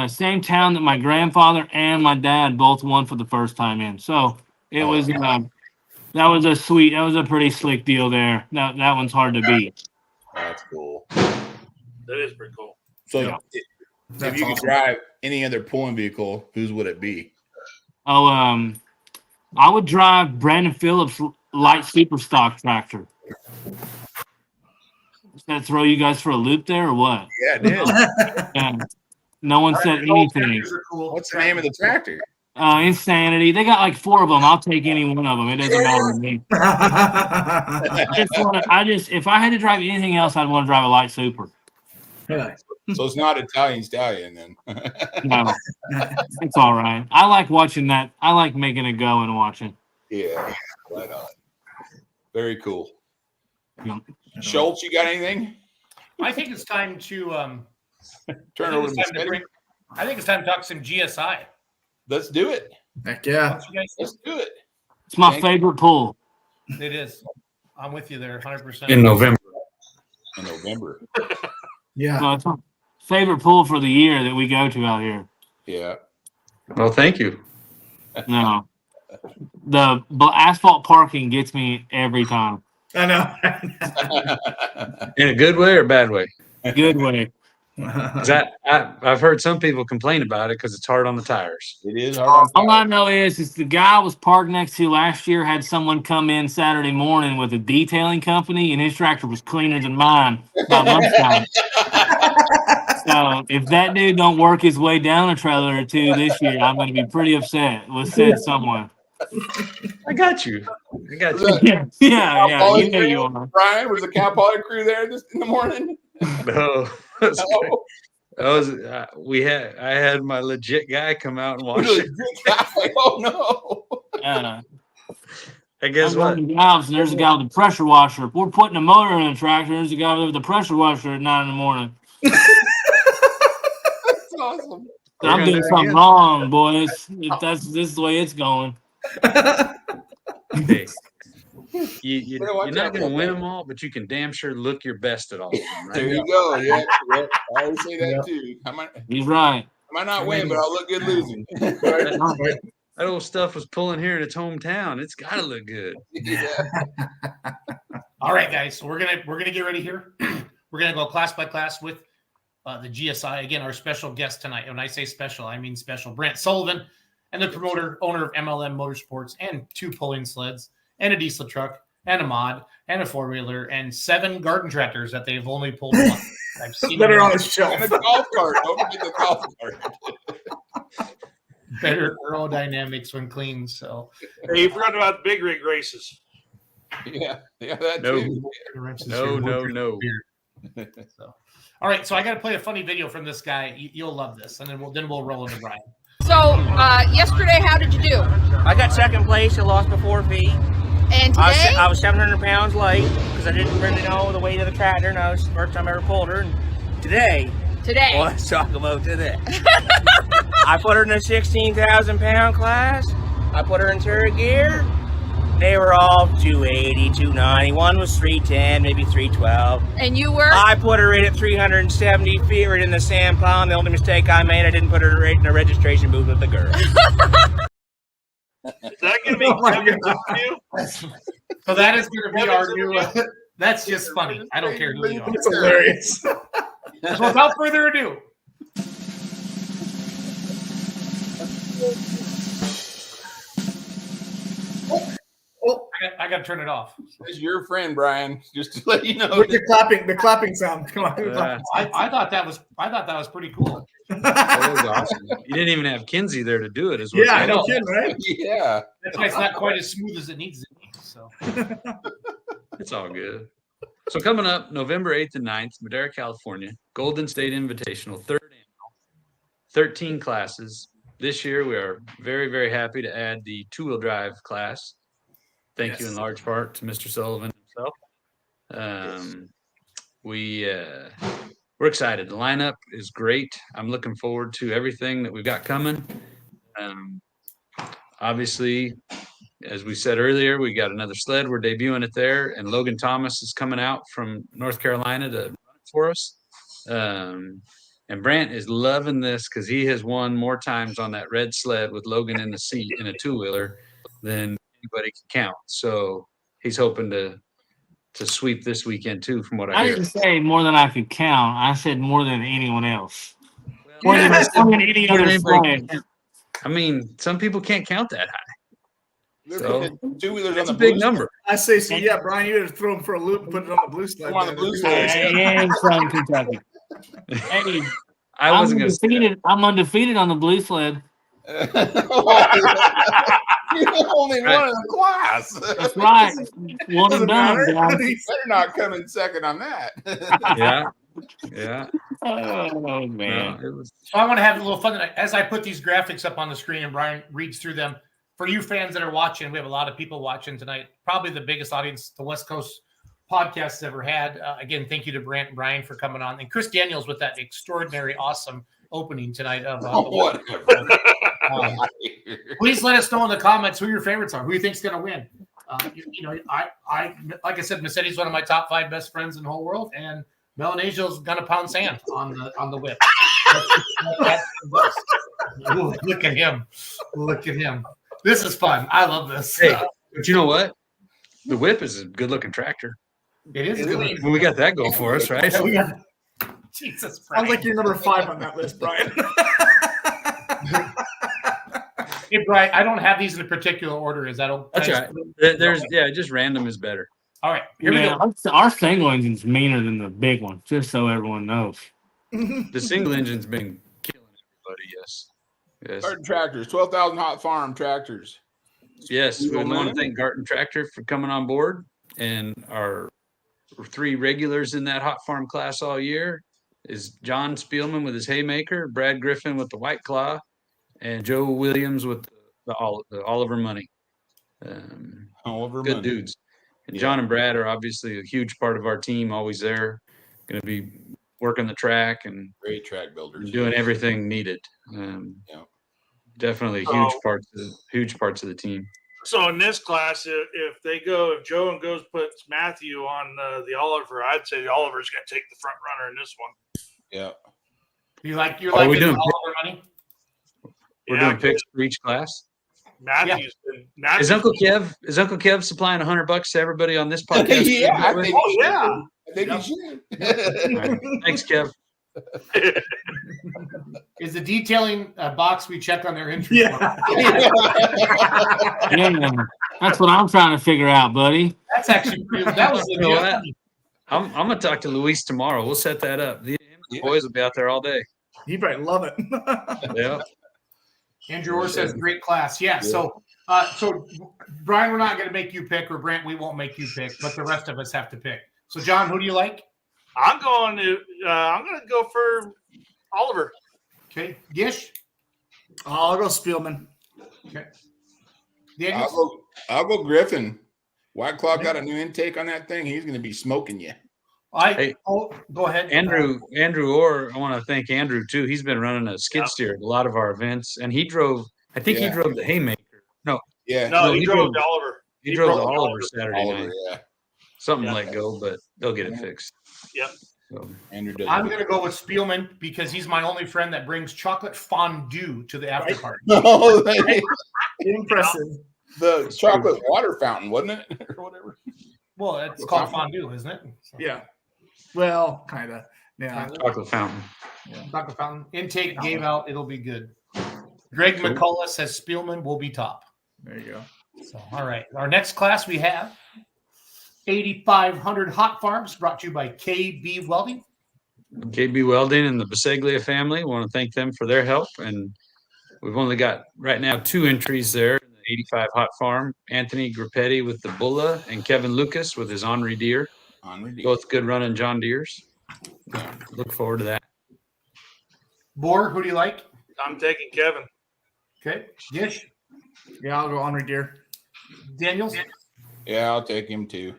same town that my grandfather and my dad both won for the first time in. So it was that was a pretty slick deal there. That one's hard to beat. That's cool. That is pretty cool. So Yeah. if you could drive any other pulling vehicle, whose would it be? I would drive Brandon Phillips' light super stock tractor. Does that throw you guys for a loop there or what? Yeah, it did. Yeah. No one said anything. What's the name of the tractor? Insanity. They got like 4 of them. I'll take any one of them. It doesn't matter to me. If I had to drive anything else, I'd want to drive a light super. So it's not Italian Stallion then. No, it's all right. I like watching that. I like making it go and watching. Yeah, right on. Very cool. Yeah. Schultz, you got anything? I think it's time to Turn over to I think it's time to talk some GSI. Let's do it. Heck yeah. What you guys Let's do it. It's my favorite pull. think? It is. I'm with you there, 100%. In November. In November. Yeah. No, it's my favorite pull for the year that we go to out here. Yeah. Well, thank you. No, the asphalt parking gets me every time. I know. In a good way or bad way? Good way. 'Cause I've heard some people complain about it because it's hard on the tires. It is hard. All I know is the guy I was parked next to last year had someone come in Saturday morning with a detailing company, and his tractor was cleaner than mine by lunchtime. So if that dude don't work his way down a trailer or two this year, I'm going to be pretty upset with said someone. I got you. Yeah. Yeah. You know you are. Brian, was the cow poly crew there in the morning? No. I had my legit guy come out and watch it. Oh no. And guess what? Valves, and there's a guy with a pressure washer. If we're putting a motor in a tractor, there's a guy with a pressure washer at 9 in the morning. That's awesome. I'm doing something wrong, boys. This is the way it's going. Hey, you're not going to win them all, but you can damn sure look your best at all of them. Right? There you go. Yeah. I always say that too. He's right. I might not win, but I'll look good losing. That old stuff was pulling here in its hometown. It's got to look good. Yeah. All right, guys. So we're gonna get ready here. We're gonna go class by class with the GSI. Again, our special guest tonight. When I say special, I mean special. Brant Sullivan, and the promoter, owner of MLM Motorsports, and 2 pulling sleds, and a diesel truck, and a mod, and a 4-wheeler, and 7 garden tractors that they've only pulled once. I've seen That are them on the shelf. And a golf cart. Don't forget the golf cart. better aerodynamics when clean. So Hey, you forgot about the big rig races. Yeah, that No. too. No. So, all right. So I got to play a funny video from this guy. You'll love this, and then we'll roll into Brian. So yesterday, how did you do? I got second place. I lost by 4 feet. And today? I was 700 pounds light because I didn't really know the weight of the tractor, and that was the first time I ever pulled her. And today, let's talk about today. I put her in a 16,000 pound class. I put her in third gear. They were all 280, 290. One was 310, maybe 312. And you were? I put her in at 370 feet, right in the sand pond. The only mistake I made, I didn't put her right in the registration booth with the girl. Is that going to be So that is going to be our new. That's just funny. I don't care who you are. It's hilarious. So without further ado. I got to turn it off. It's your friend, Brian. Just to let you know. With the clapping sound. Come on. I thought that was pretty cool. That was awesome. You didn't even have Kinsey there to do it as well. Yeah, I know, kidding, right? Yeah. That's why it's not quite as smooth as it needs to be. So It's all good. So coming up November 8th and 9th, Madera, California, Golden State Invitational, 3rd annual, 13 classes. This year we are very, very happy to add the 2-wheel drive class. Thank you in large part to Mr. Sullivan himself. We're excited. The lineup is great. I'm looking forward to everything that we've got coming. obviously, as we said earlier, we got another sled. We're debuting it there, and Logan Thomas is coming out from North Carolina to run it for us. And Brant is loving this because he has won more times on that red sled with Logan in the seat in a two-wheeler than anybody can count. So he's hoping to sweep this weekend too, from what I I hear. didn't say more than I could count. I said more than anyone else. More Yeah, than any more than other anybody sled. can count. I mean, some people can't count that high. So two-wheelers that's on a the big blue number. I say so. Yeah, Brian, you better throw him for a loop and put it on the blue sled. On the blue sled. And from Kentucky. Hey, I wasn't going to say that. I'm undefeated on the blue sled. You're only one in the class. That's right. One and done. guys. You better not come in second on that. Yeah. Oh man. No, it was. So I want to have a little fun tonight. As I put these graphics up on the screen and Brian reads through them, for you fans that are watching, we have a lot of people watching tonight. Probably the biggest audience the West Coast podcast has ever had. Again, thank you to Brant and Brian for coming on. And Chris Daniels with that extraordinary, awesome opening tonight. Of please let us know in the comments who your favorites are, who you think's going to win. I like I said, Mercedes is one of my top 5 best friends in the whole world, and Melanesio's gonna pound sand on the whip. Ooh, look at him! Look at him! This is fun. I love this. Hey, but you know what? The whip is a good-looking tractor. It is. Well, we got that going for us, right? Jesus Christ! Sounds like you're number 5 on that list, Brian. Hey, Brian, I don't have these in a particular order. Is that okay? That's right. There's just random is better. All right, here we go. Our single engine's meaner than the big one, just so everyone knows. The single engine's been killing everybody. Yes. Garden tractors, 12,000 hot farm tractors. Yes, we want to thank Garten Tractor for coming on board, and our 3 regulars in that hot farm class all year is John Spielman with his haymaker, Brad Griffin with the White Claw, and Joe Williams with the Oliver Money. Oliver good Money. Dudes. And John and Brad are obviously a huge part of our team, always there, going to be working the track and great track builders, doing everything needed. Definitely huge parts of the team. So in this class, if Joe and Goes puts Matthew on the Oliver, I'd say the Oliver's going to take the front runner in this one. Yeah. You're like we doing Oliver Money? We're doing picks for each class. Matthew's Is Uncle Kev supplying $100 to everybody on this podcast? Yeah, I think I think he should. Right. Thanks, Kev. Is the detailing box we check on their entry? Yeah, that's what I'm trying to figure out, buddy. That's actually that was legit. I'm gonna talk to Luis tomorrow. We'll set that up. The boys will be out there all day. You probably love it. Yeah. Andrew Orr says great class. Yeah. So Brian, we're not going to make you pick, or Brant, we won't make you pick, but the rest of us have to pick. So John, who do you like? I'm going to go for Oliver. Okay. Gish? I'll go Spielman. Okay. I'll go Griffin. White Claw got a new intake on that thing. He's going to be smoking you. Go ahead. Andrew Orr, I want to thank Andrew too. He's been running a skid steer at a lot of our events, and he drove. I think he drove the haymaker. No, he drove the Oliver. He drove the Oliver Saturday night. Yeah. Something let go, but they'll get it fixed. Yep. So, Andrew does. I'm going to go with Spielman because he's my only friend that brings chocolate fondue to the after party. Oh, Impressive. The chocolate water fountain, wasn't it, or whatever? Well, it's called fondue, isn't it? So. Yeah. Well, kind of. Yeah. chocolate fountain. Chocolate fountain. Intake gave out. It'll be good. Greg McCullough says Spielman will be top. There you go. So, all right. Our next class we have 8,500 Hot Farms brought to you by KB Welding. KB Welding and the Biseglia family. Want to thank them for their help. And we've only got right now 2 entries there in the 85 Hot Farm. Anthony Grappetti with the Bulla and Kevin Lucas with his Henri Deere. Both good running John Deeres. Look forward to that. Boar, who do you like? I'm taking Kevin. Okay. Gish? Yeah, I'll go Henri Deere. Daniels? Yeah, I'll take him too.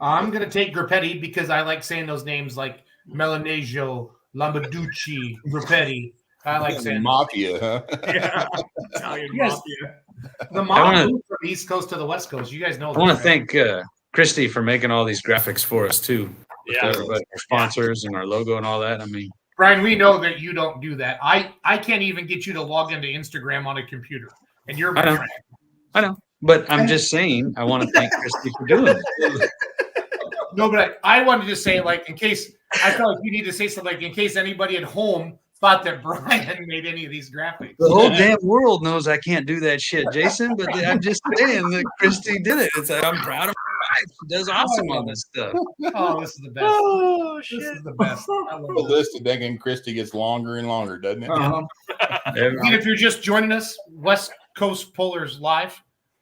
I'm going to take Grappetti because I like saying those names like Melanesio, Lambaducci, Grappetti. I like saying Mafia, huh? Yeah. Italian Mafia. The mom moved from the East Coast to the West Coast. You guys know. I want to thank Christy for making all these graphics for us too. Yeah. Everybody, our sponsors and our logo and all that. I mean, Brian, we know that you don't do that. I can't even get you to log into Instagram on a computer, and you're my friend. I know, but I'm just saying, I want to thank Christy for doing it. No, but I wanted to say, like, in case I felt like you need to say something, like, in case anybody at home thought that Brian made any of these graphics. The whole damn world knows I can't do that shit, Jason. But I'm just saying that Christy did it. It's like, I'm proud of her wife. She does awesome on this stuff. Oh, this is the best. Oh shit! This is the best. I love The it. list of Megan Christie gets longer and longer, doesn't it? And if you're just joining us, West Coast Pullers Live,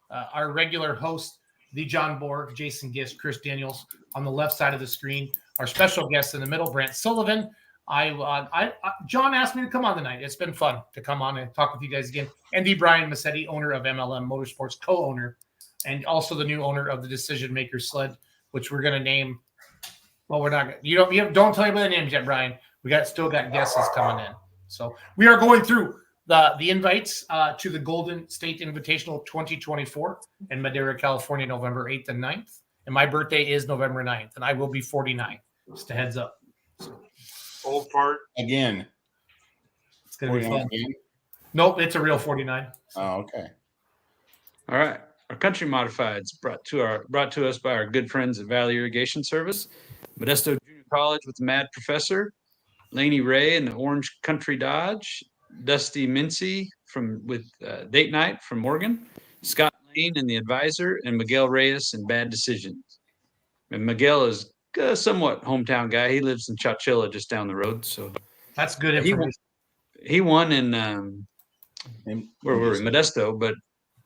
our regular host, the John Borg, Jason Gist, Chris Daniels on the left side of the screen. Our special guest in the middle, Brant Sullivan. John asked me to come on tonight. It's been fun to come on and talk with you guys again. Andy Brian Massetti, owner of MLM Motorsports, co-owner, and also the new owner of the Decision Maker Sled, which we're going to name. Well, we're not. Don't tell me the names yet, Brian. Still got guesses coming in. So we are going through the invites to the Golden State Invitational 2024 in Madera, California, November 8th and 9th. And my birthday is November 9th, and I will be 49. Just a heads up. So, Old fart. Again. it's going to be fun. Again? Nope, it's a real 49. Oh, okay. All right. Our country modifieds brought to us by our good friends at Valley Irrigation Service, Modesto Junior College with the Mad Professor, Laney Ray and the Orange Country Dodge, Dusty Mincy with Date Night from Morgan, Scott Lane and the Advisor, and Miguel Reyes and Bad Decisions. And Miguel is a somewhat hometown guy. He lives in Chowchilla just down the road. So That's good information. He won in where were we? Modesto, but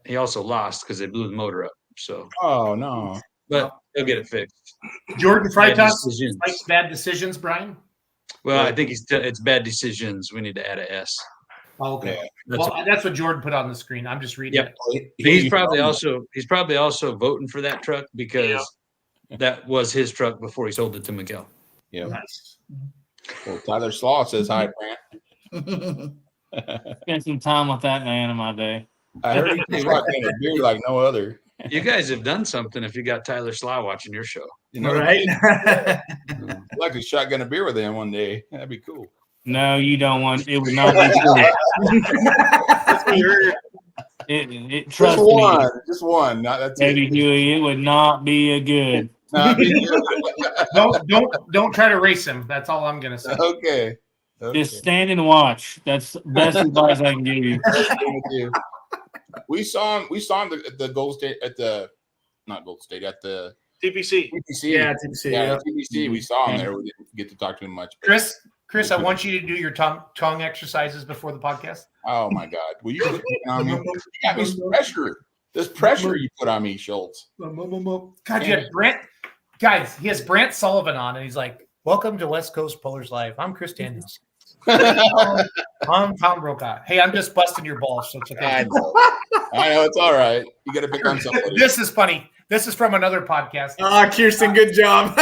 he also lost because they blew the motor up. So Oh no. but he'll get it fixed. Jordan Bad Freitas decisions. likes bad decisions, Brian. Well, I think it's bad decisions. We need to add a S. Oh, okay. Yeah. That's what Jordan put on the screen. I'm just reading Yep. it. He's probably also voting for that truck because that was his truck before he sold it to Miguel. Yeah. Nice. Well, Tyler Slaw says hi, Brant. Spent some time with that man in my day. I heard he's rocking a beard like no other. You guys have done something if you got Tyler Slaw watching your show. You know, Right? I'd like to shotgun a beer with him one day. That'd be cool. No, you don't want. It would not be cool. That's what you heard. Trust Just me, one. Just one. Not that's baby it. Huey. It would not be a good. Not be good. Don't try to race him. That's all I'm gonna say. Okay. Just stand and watch. That's the best advice I can give you. We saw him at the Gold State at the not Gold State at the TPC. TPC. Yeah, TPC. Yeah, Yeah. TPC. We saw him there. We didn't get to talk to him much. Chris, I want you to do your tongue exercises before the podcast. Oh my God! Will you put it on me? You got me some pressure. This pressure you put on me, Schultz. God, you had Brant. Guys, he has Brant Sullivan on, and he's like, "Welcome to West Coast Pullers Live. I'm Chris Daniels. I'm Tom Brokaw. Hey, I'm just busting your balls, so it's okay." I know it's all right. You got to pick on somebody. This is funny. This is from another podcast. Kirsten, good job.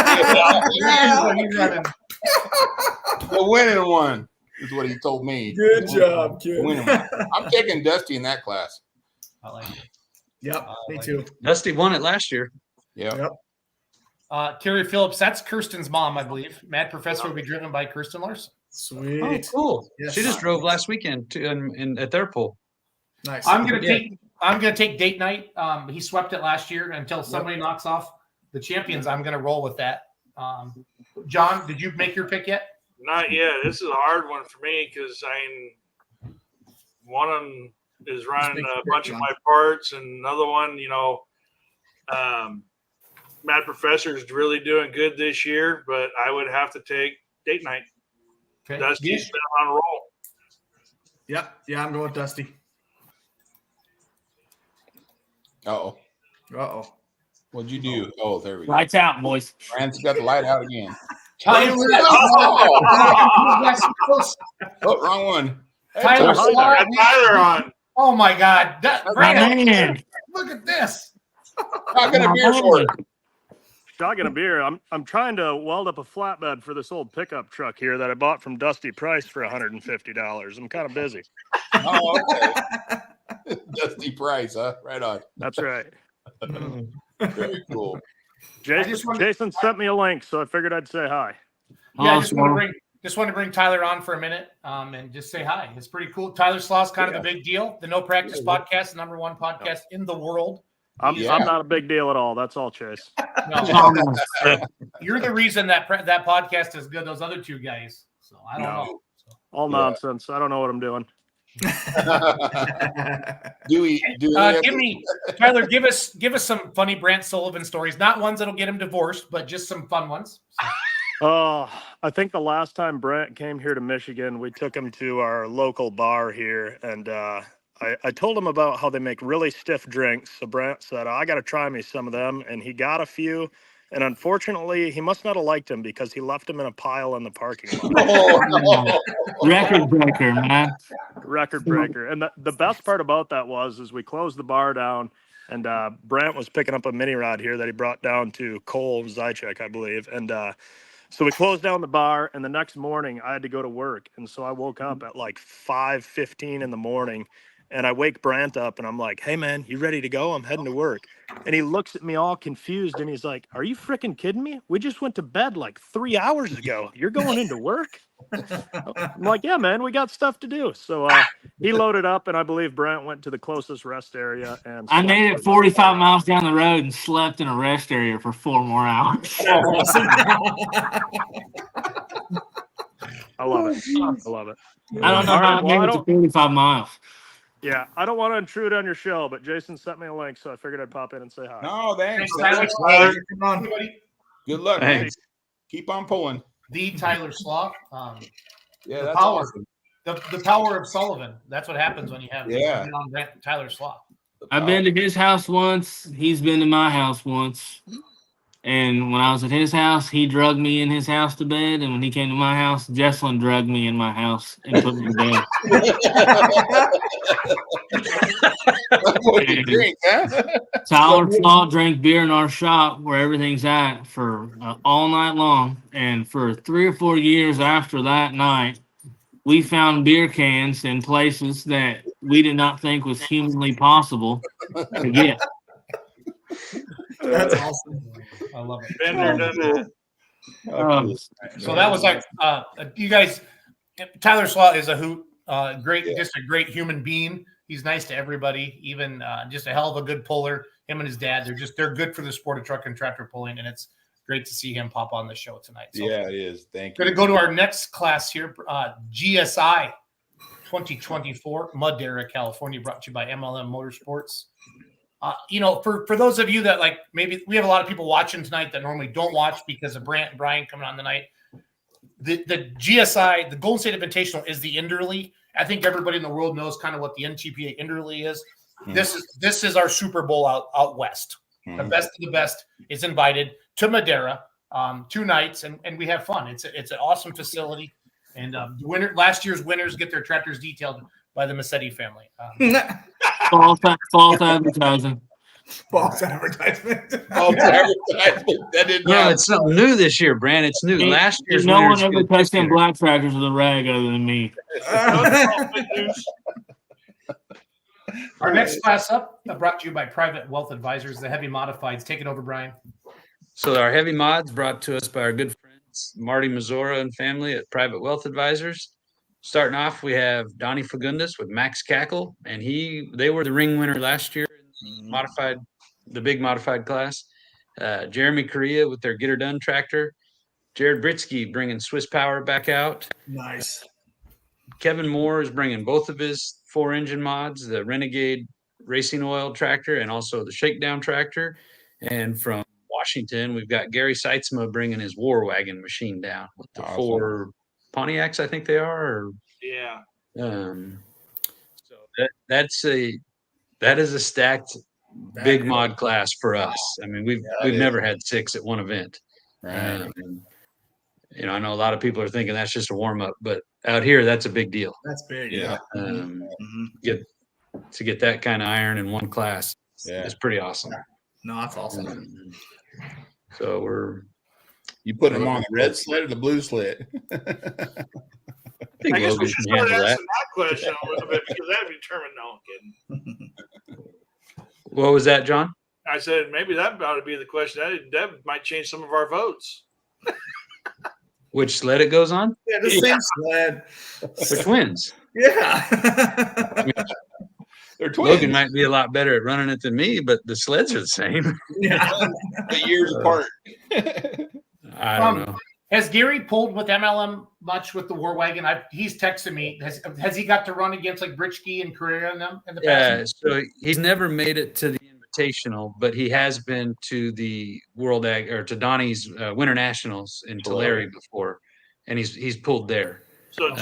The winning one is what he told me. Good job, The kid. winning one. I'm taking Dusty in that class. I like it. Yep, me too. Dusty won it last year. Yeah. Terry Phillips, that's Kirsten's mom, I believe. Mad Professor will be driven by Kirsten Larson. Sweet. Oh, cool. Yes. She just drove last weekend at their pool. Nice. I'm gonna take date night. He swept it last year until somebody knocks off the champions. I'm gonna roll with that. John, did you make your pick yet? Not yet. This is a hard one for me because one of them is running a bunch of my parts, and another one, Mad Professor is really doing good this year, but I would have to take date night. Okay. Dusty's been on a roll. Yep. Yeah, I'm going with Dusty. Uh-oh. Uh-oh. What'd you do? Oh, there we go. Lights out, boys. Brant's got the light out again. Tyler, Oh, wrong one. Tyler, Got Tyler on. oh my God, Man. look at this. Not gonna beer for it. Shotgun a beer. I'm trying to weld up a flatbed for this old pickup truck here that I bought from Dusty Price for $150. I'm kind of busy. Oh, okay. Dusty Price, huh? Right on. That's right. Very cool. Jason sent me a link, so I figured I'd say hi. Yeah, I just want to bring Tyler on for a minute and just say hi. It's pretty cool. Tyler Slaw's kind of the big deal. The No Practice podcast, the #1 podcast in the world. I'm not a big deal at all. That's all, Chase. No. You're the reason that podcast is good. Those other two guys. So I don't know. So. All nonsense. I don't know what I'm doing. Tyler, give us some funny Brant Sullivan stories. Not ones that'll get him divorced, but just some fun ones. I think the last time Brant came here to Michigan, we took him to our local bar here, and I told him about how they make really stiff drinks. So Brant said, I got to try me some of them. And he got a few. And unfortunately, he must not have liked him because he left him in a pile in the parking lot. Record breaker, man. Record breaker. And the best part about that is we closed the bar down, and Brant was picking up a mini rod here that he brought down to Cole Zychek, I believe. And so we closed down the bar, and the next morning I had to go to work. And so I woke up at like 5:15 in the morning. And I wake Brant up and I'm like, hey, man, you ready to go? I'm heading to work. And he looks at me all confused and he's like, are you freaking kidding me? We just went to bed like 3 hours ago. You're going into work? I'm like, yeah, man, we got stuff to do. So he loaded up and I believe Brant went to the closest rest area. And I made it 45 miles down the road and slept in a rest area for 4 more hours. I love it. I love it. I don't know how I made it to 45 miles. Yeah, I don't want to intrude on your show, but Jason sent me a link, so I figured I'd pop in and say hi. No, thanks. Tyler. Come on, everybody. Good luck. Thanks. Keep on pulling. The Tyler Slaw. Yeah, that's power. Awesome. The power of Sullivan. That's what happens when you have Tyler Slaw. I've been to his house once. He's been to my house once. And when I was at his house, he drugged me in his house to bed. And when he came to my house, Jesselyn drugged me in my house and put me to bed. What did you drink, huh? Tyler Slaw drank beer in our shop where everything's at for all night long. And for 3 or 4 years after that night, we found beer cans in places that we did not think was humanly possible to get. That's awesome. I love it. Bender does that. So that was like you guys. Tyler Slaw is a hoot. Just a great human being. He's nice to everybody. Even just a hell of a good puller. Him and his dad. They're good for the sport of truck and tractor pulling, and it's great to see him pop on the show tonight. So yeah, it is. Thank you. Going to go to our next class here. GSI 2024 Madera, California, brought to you by MLM Motorsports. For those of you that like, maybe we have a lot of people watching tonight that normally don't watch because of Brant and Brian coming on tonight. The GSI, the Golden State Invitational, is the Inderly. I think everybody in the world knows kind of what the NTPA Inderly is. Mm-hmm. This is our Super Bowl out west. Mm-hmm. The best of the best is invited to Madera 2 nights, and we have fun. It's an awesome facility, and last year's winners get their tractors detailed by the Massetti family. False advertising. False advertisement. That didn't No, it's something new this year, Brant. It's new. Last year's no winners one ever get touched this them year. black tractors with a rag other than me. Our next class up, brought to you by Private Wealth Advisors, the Heavy Modifieds. Take it over, Brian. So our heavy mods brought to us by our good friends Marty Mazzora and family at Private Wealth Advisors. Starting off, we have Donnie Fagundes with Max Cackle, and they were the ring winner last year in the big modified class. Jeremy Correa with their Get Her Done tractor. Jared Britsky bringing Swiss Power back out. Nice. Kevin Moore is bringing both of his 4-engine mods, the Renegade Racing Oil tractor and also the Shakedown tractor. And from Washington, we've got Gary Seitzma bringing his War Wagon machine down with the 4 Pontiacs, I think they are. Yeah. So that is a stacked big mod class for us. I mean, we've never had 6 at one event. Right. I know a lot of people are thinking that's just a warm up, but out here that's a big deal. That's big. Yeah. Get that kind of iron in one class. Yeah. It's pretty awesome. No, that's awesome. So you put them on the red sled or the blue sled? I I guess we should start asking that question a little bit because that'd be determined. No, I'm kidding. What was that, John? I said maybe that ought to be the question. That might change some of our votes. Which sled it goes on? Yeah, the same sled. Which wins? Yeah. They're twins. Logan might be a lot better at running it than me, but the sleds are the same. Yeah. But years apart. I don't know. Has Gary pulled with MLM much with the War Wagon? He's texted me. Has he got to run against like Britschke and Carrera and them in the past? Yeah, so he's never made it to the Invitational, but he has been to the to Donnie's Winter Nationals in Tulare before, and he's pulled there. So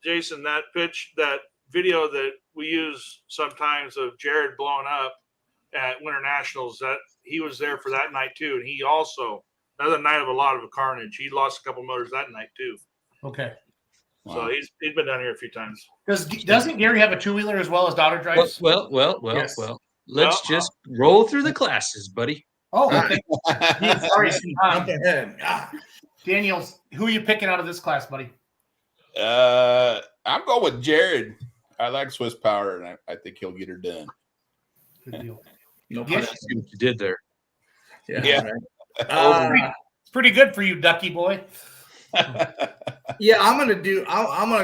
Jason, that video that we use sometimes of Jared blowing up at Winter Nationals, that he was there for that night too, and he also another night of a lot of carnage. He lost a couple motors that night too. Okay. So he's been down here a few times. Doesn't Gary have a 2-wheeler as well as daughter drives? Well. Yes. Let's just roll through the classes, buddy. Oh, okay. Sorry. Jump ahead. Daniel, who are you picking out of this class, buddy? I'm going with Jared. I like Swiss Power, and I think he'll get her done. Good deal. I see what you did there. Yeah. It's pretty good for you, Ducky boy. Yeah, I'm gonna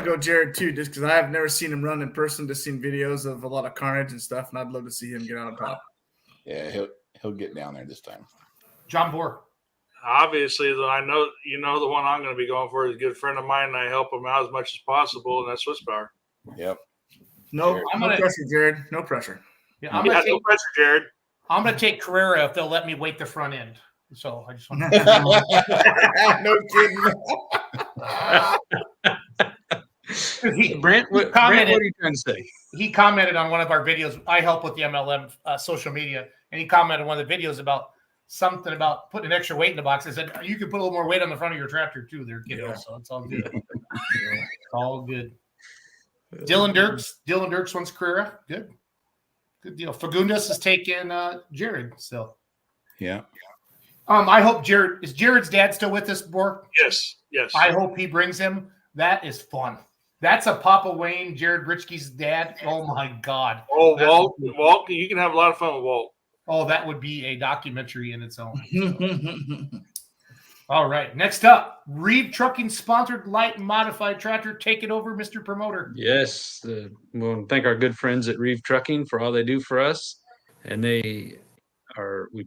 go Jared too, just because I have never seen him run in person, just seen videos of a lot of carnage and stuff, and I'd love to see him get out on top. Yeah, he'll get down there this time. John Bohr. Obviously, I know the one I'm going to be going for is a good friend of mine, and I help him out as much as possible, and that's Swiss Power. Yep. No pressure, Jared. No pressure. Yeah, no pressure, Jared. I'm going to take Carrera if they'll let me wait the front end. So I just want No kidding. Brant, what are you trying to say? He commented on one of our videos. I help with the MLM social media, and he commented on one of the videos about something about putting an extra weight in the box. I said, you can put a little more weight on the front of your tractor too there, kiddo. So it's all good. It's all good. Dylan Dirks wants Carrera. Good deal. Fagundes is taking Jared still. Yeah. I hope is Jared's dad still with us, Bork? Yes. I hope he brings him. That is fun. That's a Papa Wayne, Jared Britschke's dad. Oh my God. Oh, Walt, you can have a lot of fun with Walt. Oh, that would be a documentary in its own. All right. Next up, Reeve Trucking sponsored light modified tractor. Take it over, Mr. Promoter. Yes. We want to thank our good friends at Reeve Trucking for all they do for us. And we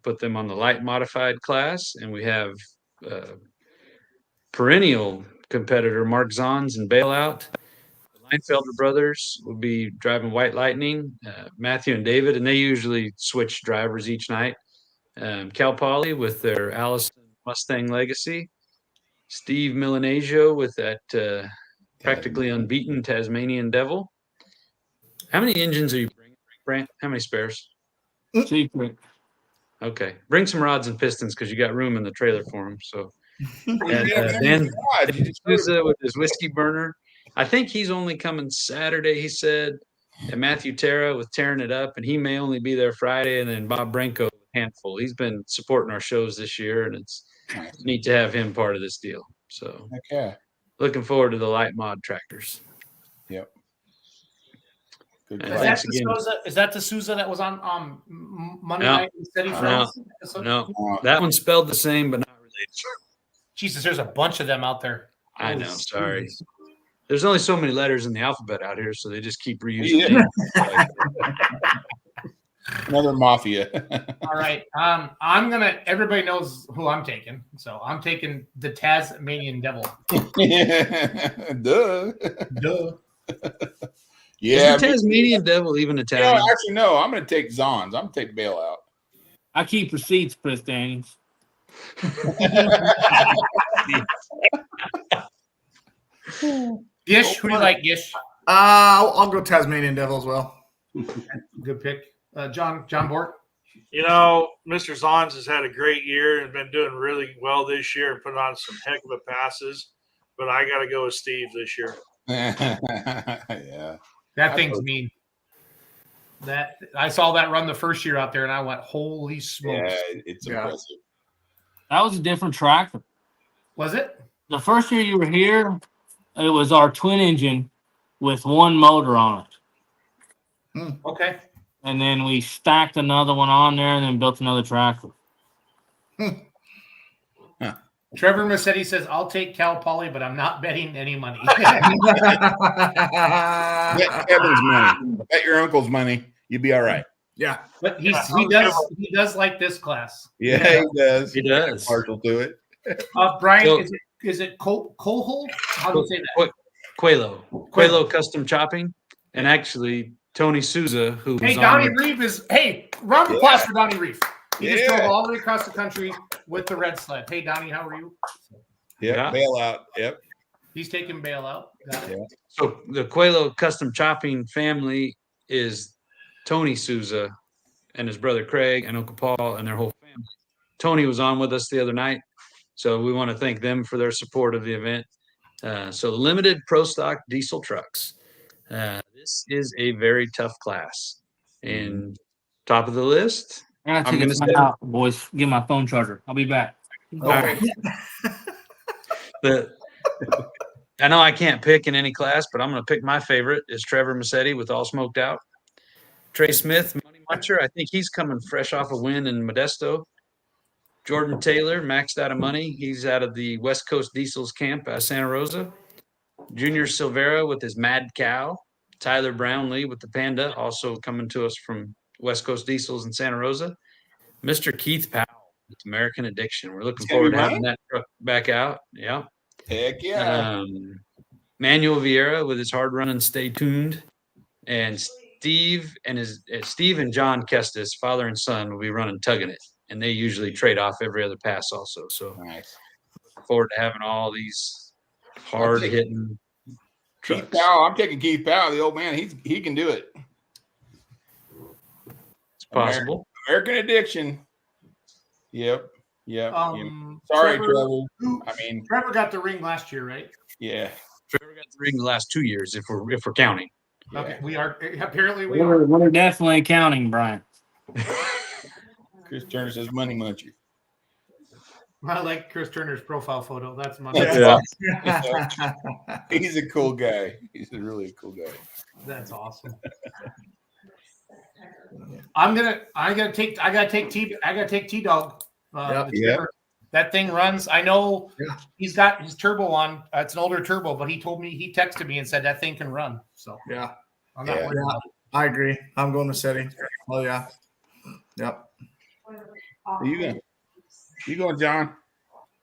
put them on the light modified class, and we have perennial competitor Mark Zons and Bailout. The Leinfelder brothers will be driving White Lightning, Matthew and David, and they usually switch drivers each night. Cal Poly with their Allison Mustang Legacy, Steve Milanasio with that practically unbeaten Tasmanian Devil. How many engines are you bringing, Brant? How many spares? Secret. Okay, bring some rods and pistons because you got room in the trailer for them. So, and, Dan Souza with his whiskey burner. I think he's only coming Saturday, he said. And Matthew Terra with tearing it up, and he may only be there Friday. And then Bob Branco with Handful. He's been supporting our shows this year, and it's neat to have him part of this deal. So, looking forward to the light mod tractors. Yep. Is that the Souza that was on Monday night instead of No, that one's spelled the same, but not related. Jesus, there's a bunch of them out there. I know. Sorry. There's only so many letters in the alphabet out here, so they just keep reusing. Another mafia. All right. Everybody knows who I'm taking. So I'm taking the Tasmanian Devil. Duh. Yeah. Is the Tasmanian Devil even Italian? Actually, no. I'm going to take Zons. I'm going to take Bailout. I keep receipts, Chris Daniels. Gish, who do you like, Gish? I'll go Tasmanian Devil as well. Good pick. John Bort. Mr. Zons has had a great year and been doing really well this year and put on some heck of a passes. But I got to go with Steve this year. Yeah. That thing's mean. That I saw that run the first year out there, and I went, "Holy smokes!" Yeah, it's impressive. That was a different tractor. Was it? The first year you were here, it was our twin engine with one motor on it. Okay. and then we stacked another one on there, and then built another tractor. Trevor Massetti says, "I'll take Cal Poly, but I'm not betting any money." Bet Kevin's money. Bet your uncle's money. You'll be all right. Yeah, but he does like this class. Yeah, he does. He does. Partial to it. Brian, So- is it Coal? How do you say that? Quelo Custom Chopping, and actually Tony Souza, who Hey, was Donnie on Reeve is. Hey, round of applause for Donnie Reeve. He just Yeah. drove all the way across the country with the red sled. Hey, Donnie, how are you? Yeah, bailout. Yep. He's taking bailout. Got it. Yeah. So the Quelo Custom Chopping family is Tony Souza and his brother Craig and Uncle Paul and their whole family. Tony was on with us the other night, so we want to thank them for their support of the event. So limited pro stock diesel trucks. This is a very tough class. And top of the list, I gotta I'm take gonna a say time out, boys. Get my phone charger. I'll be back. all right. I know I can't pick in any class, but I'm going to pick my favorite is Trevor Massetti with All Smoked Out. Trey Smith, Money Muncher. I think he's coming fresh off a win in Modesto. Jordan Taylor, maxed out of money. He's out of the West Coast Diesels camp at Santa Rosa. Junior Silvera with his Mad Cow. Tyler Brownlee with the Panda, also coming to us from West Coast Diesels in Santa Rosa. Mr. Keith Powell with American Addiction. We're looking forward to having that truck back out. Yeah. Heck yeah. Manuel Vieira with his hard running Stay Tuned. And Steve and John Kestis, father and son, will be running Tugging It. And they usually trade off every other pass also. So nice. Looking forward to having all these hard hitting trucks. Keith Powell. I'm taking Keith Powell, the old man. He can do it. It's possible. American Addiction. Yep. Sorry, Trevor. Trevor got the ring last year, right? Yeah. Trevor got the ring the last 2 years, if we're counting. Okay, we are. Apparently, we We're, are. we're definitely counting, Brian. Chris Turner says Money Muncher. I like Chris Turner's profile photo. That's my. He's a cool guy. He's a really cool guy. That's awesome. I gotta take T-Dog. That thing runs. I know he's got his turbo on. It's an older turbo, but he texted me and said that thing can run. So yeah, I'm not worried about it. I agree. I'm going to Massetti. Oh yeah. Yep. You going, John?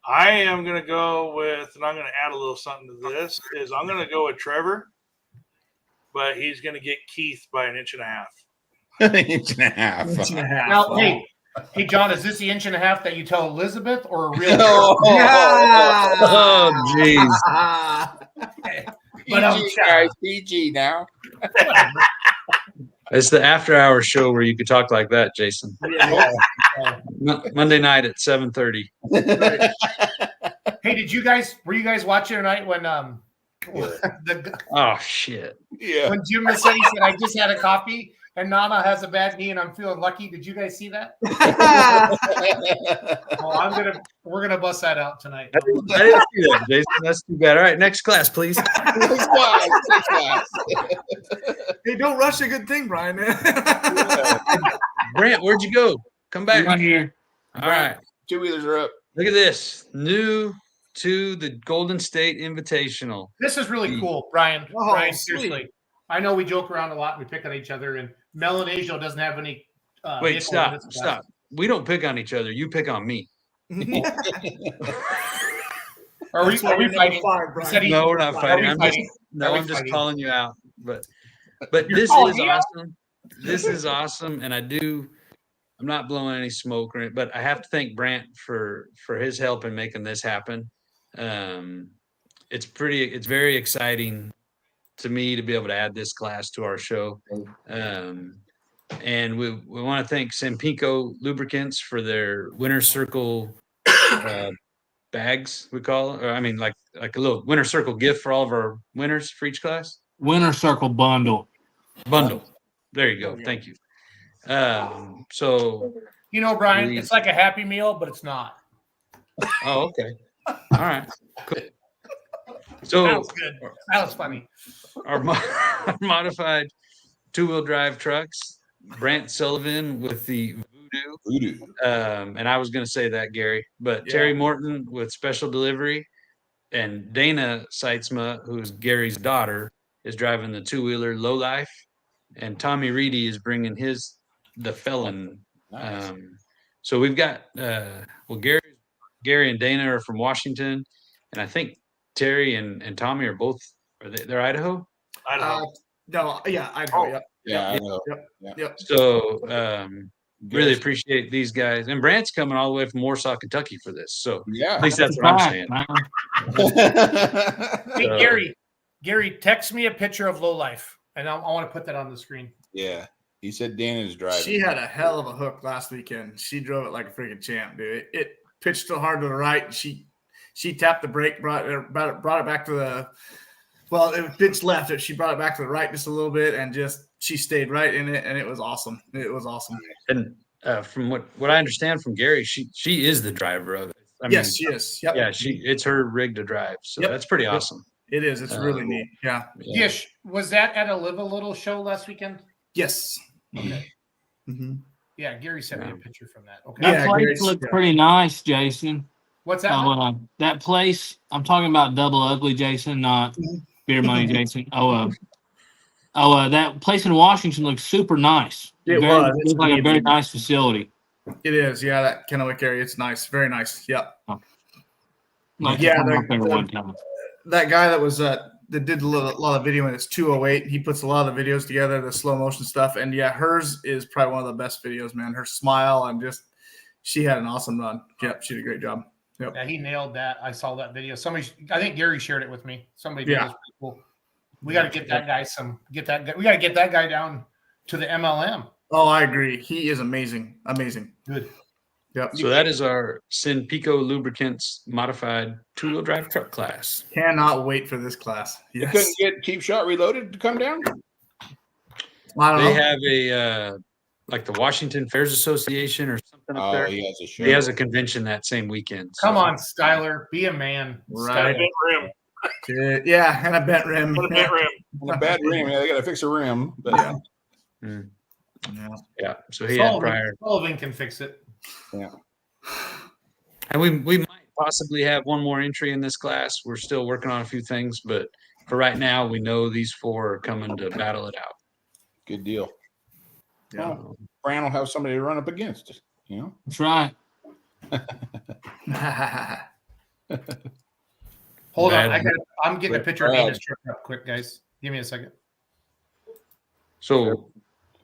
I am going to go with, and I'm going to add a little something to this, is I'm going to go with Trevor, but he's going to get Keith by an inch and a half. Inch and a half. Now, hey, John, is this the inch and a half that you tell Elizabeth or a real? Oh, jeez. PG, guys, PG now. It's the after-hour show where you could talk like that, Jason. Monday night at 7:30. Hey, were you guys watching tonight when oh shit. Yeah. When Jim Massetti said, "I just had a coffee and Nana has a bad knee and I'm feeling lucky." Did you guys see that? We're gonna bust that out tonight. I didn't see that, Jason. That's too bad. All right, next class, please. Next class. Hey, don't rush a good thing, Brian. Brant, where'd you go? Come back. Right here. All right. Two-wheelers are up. Look at this. New to the Golden State Invitational. This is really cool, Brian. Oh, Brian, sweet. seriously. I know we joke around a lot. We pick on each other, and Melanasio doesn't have any. Wait, stop. We don't pick on each other. You pick on me. Are we fighting? No, we're not fighting. I'm just calling you out. But this is awesome. This is awesome, and I'm not blowing any smoke or it, but I have to thank Brant for his help in making this happen. It's very exciting to me to be able to add this class to our show. And we want to thank Sempico Lubricants for their Winter Circle bags, we call it. Or, I mean, like a little Winter Circle gift for all of our winners for each class. Winter Circle bundle. There you go. Thank you. So Brian, it's like a Happy Meal, but it's not. Oh, okay. All right. Cool. So that was good. That was funny. Our modified two-wheel drive trucks. Brant Sullivan with the Voodoo. And I was going to say that, Gary, but Yeah. Terry Morton with Special Delivery, and Dana Seitzma, who's Gary's daughter, is driving the two-wheeler Low Life, and Tommy Reedy is bringing the Felon. Nice. So we've got Gary and Dana are from Washington, and I think Terry and Tommy are both they're Idaho. Idaho. No, yeah, Idaho. Yep. Yeah, I Yep. know. Yep. Yeah. Yep. So really appreciate these guys, and Brant's coming all the way from Warsaw, Kentucky for this. So Yeah, at least that's what I'm saying. Hey, Gary, text me a picture of Low Life, and I want to put that on the screen. Yeah, he said Dana's driving. She had a hell of a hook last weekend. She drove it like a freaking champ, dude. It pitched so hard to the right. And she tapped the brake, brought it back to the. Well, it pitched left. She brought it back to the right just a little bit, and she stayed right in it, and it was awesome. It was awesome. And from what I understand from Gary, she is the driver of it. Yes, she is. Yep. Yeah, it's her rig to drive. So that's pretty awesome. It is. It's really neat. Yeah. Gish, was that at a Live a Little show last weekend? Yes. Okay. Mm-hmm. Yeah, Gary sent me a picture from that. Okay. That place looked pretty nice, Jason. What's that? That place, I'm talking about Double Ugly, Jason, not Beer Money, Jason. That place in Washington looks super nice. It looks like a very nice facility. It is. Yeah, that Kennewick area. It's nice. Very nice. Yep. Like that guy that was that did a lot of video in his 208. He puts a lot of the videos together, the slow motion stuff, and yeah, hers is probably one of the best videos, man. Her smile and she had an awesome run. Yep, she did a great job. Yep. Yeah, he nailed that. I saw that video. I think Gary shared it with me. Somebody did. Yeah. Cool. We got to get that guy we got to get that guy down to the MLM. Oh, I agree. He is amazing. Amazing. Good. Yep. So that is our Sinpico Lubricants modified two-wheel drive truck class. Cannot wait for this class. Yes. You couldn't get Cheap Shot Reloaded to come down? They have a like the Washington Fairs Association or something up there. He has a show. He has a convention that same weekend. Come on, Skyler. Be a man. Right. Skyler. Yeah, and a bent rim. And a bent rim. And a bad rim. Yeah, they got to fix a rim. But yeah. So he had prior. Sullivan can fix it. Yeah. And we might possibly have one more entry in this class. We're still working on a few things, but for right now, we know these four are coming to battle it out. Good deal. Yeah. Well, Brant will have somebody to run up against. You know. That's right. Hold on, I'm getting a picture of Dana's truck up quick, guys. Give me a second. So,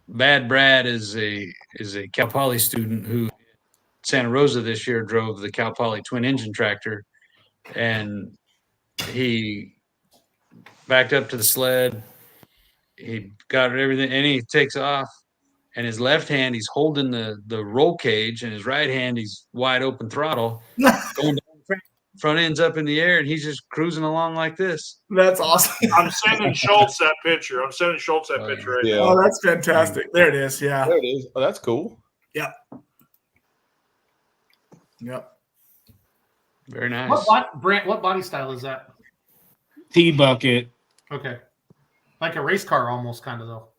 Bad Brad is a Cal Poly student who Santa Rosa this year drove the Cal Poly twin engine tractor, and he backed up to the sled. He got everything, and he takes off. And his left hand, he's holding the roll cage, and his right hand, he's wide open throttle, going down, front end's up in the air, and he's just cruising along like this. That's awesome. I'm sending Schultz that picture. Right now. Oh, that's fantastic. There it is. Yeah. There it is. Oh, that's cool. Yep. Yep. Very nice. Brant, what body style is that? T-bucket. Okay. Like a race car almost, kind of, though.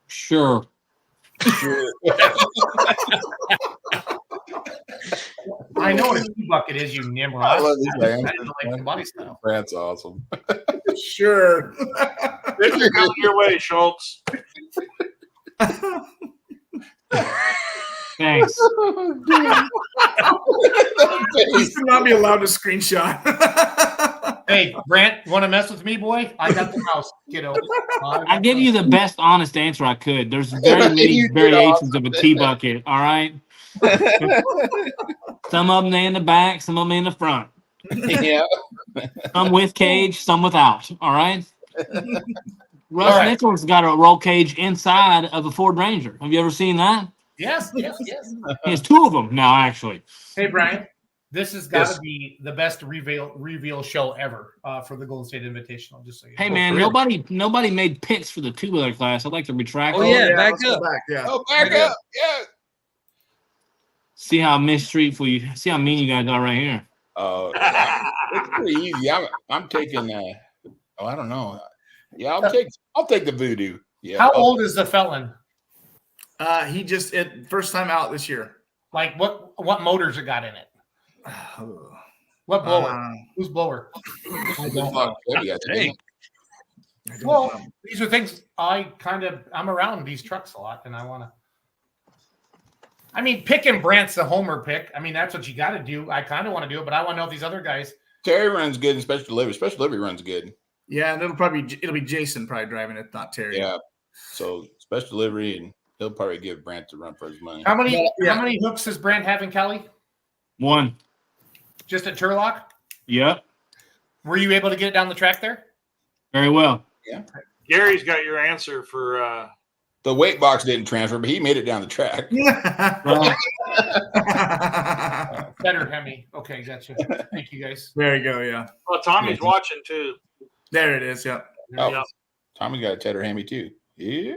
Sure. I know what a T-bucket is, you nimrod. I love this I man. didn't like the body style. That's awesome. Sure. Picture coming your way, Schultz. Thanks. You should not be allowed to screenshot. Hey, Brant, want to mess with me, boy? I got the house, kiddo. I give you the best honest answer I could. There's very many variations of a T-bucket, all right? Some of them in the back, some of them in the front. Yeah. Some with cage, some without, all right? Russ Nichols got a roll cage inside of a Ford Ranger. Have you ever seen that? Yes. He has two of them now, actually. Hey, Brian, this has got to be the best reveal show ever for the Golden State Invitational. Just so you know. Hey, man, nobody made picks for the two-wheeler class. I'd like to retract. Oh, yeah, back up. Oh, back up. Yeah. See how mistreatful you. See how mean you guys are right here. It's pretty easy. I'm taking. I don't know. Yeah, I'll take the Voodoo. Yeah. How old is the felon? He just first time out this year. Like what motors it got in it? What blower? Whose blower? I don't know. Well, these are things I'm around these trucks a lot, and I want to. I mean, picking Brant's the homer pick. I mean, that's what you got to do. I kind of want to do it, but I want to know if these other guys. Terry runs good in special delivery. Special delivery runs good. Yeah, and it'll be Jason probably driving it, not Terry. Yeah. So special delivery, and he'll probably give Brant the run for his money. How many hooks does Brant have in Kelly? 1. Just at Turlock? Yep. Were you able to get it down the track there? Very well. Yeah. Gary's got your answer for the weight box didn't transfer, but he made it down the track. Better Hemi. Okay, gotcha. Thank you guys. There you go. Yeah. Well, Tommy's watching too. There it is. Yep. Oh, Tommy's got a Tedder Hemi too. Yeah.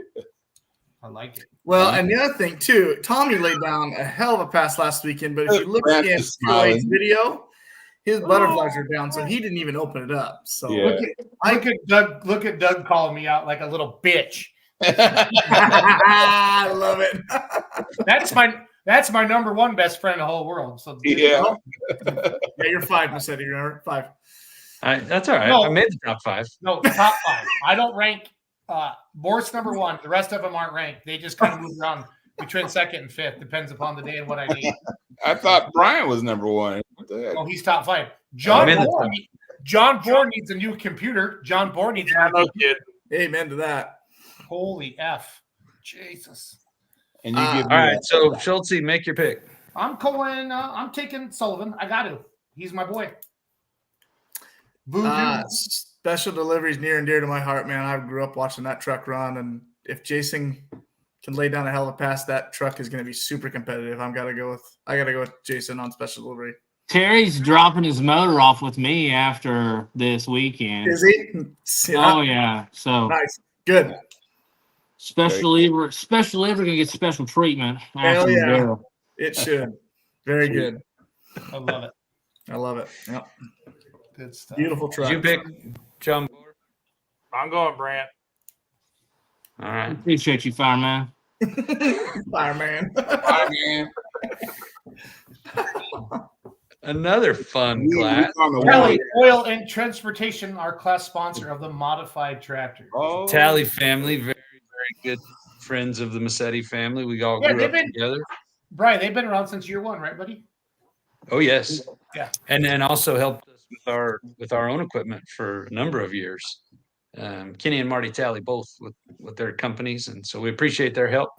I like it. Well, and the other thing too, Tommy laid down a hell of a pass last weekend, but if you look at his video, his butterflies are down, so he didn't even open it up. So look at Doug calling me out like a little bitch. I love it. That's my number one best friend in the whole world. So yeah, you're 5, Massetti. Remember 5. That's all right. No, I made the top 5. No, top 5. I don't rank. Bort's number 1. The rest of them aren't ranked. They just kind of move around between 2nd and 5th. Depends upon the day and what I need. I thought Brian was number 1. What the heck? Oh, he's top 5. John Bohr needs a new computer. John Bohr needs a new computer. Amen to that. Holy F. Jesus. And you all right, so Schultze, make your pick. I'm taking Sullivan. I got to. He's my boy. Special deliveries near and dear to my heart, man. I grew up watching that truck run, and if Jason can lay down a hell of a pass, that truck is going to be super competitive. I got to go with Jason on special delivery. Terry's dropping his motor off with me after this weekend. Is he? Yeah. Oh yeah. So nice. Good. Special delivery gonna get special treatment. Hell yeah. It should. Very good. I love it. I love it. Yep. Good stuff. Beautiful truck. Did you pick John Bohr? I'm going Brant. All right. Appreciate you, fireman. Fireman. Another fun class. Tally Oil and Transportation, our class sponsor of the modified tractor. Oh. Tally family, very, very good friends of the Massetti family. We all grew up together. Brian, they've been around since year 1, right, buddy? Oh yes. Yeah. And then also helped us with our own equipment for a number of years. Kenny and Marty Tally both with their companies, and so we appreciate their help.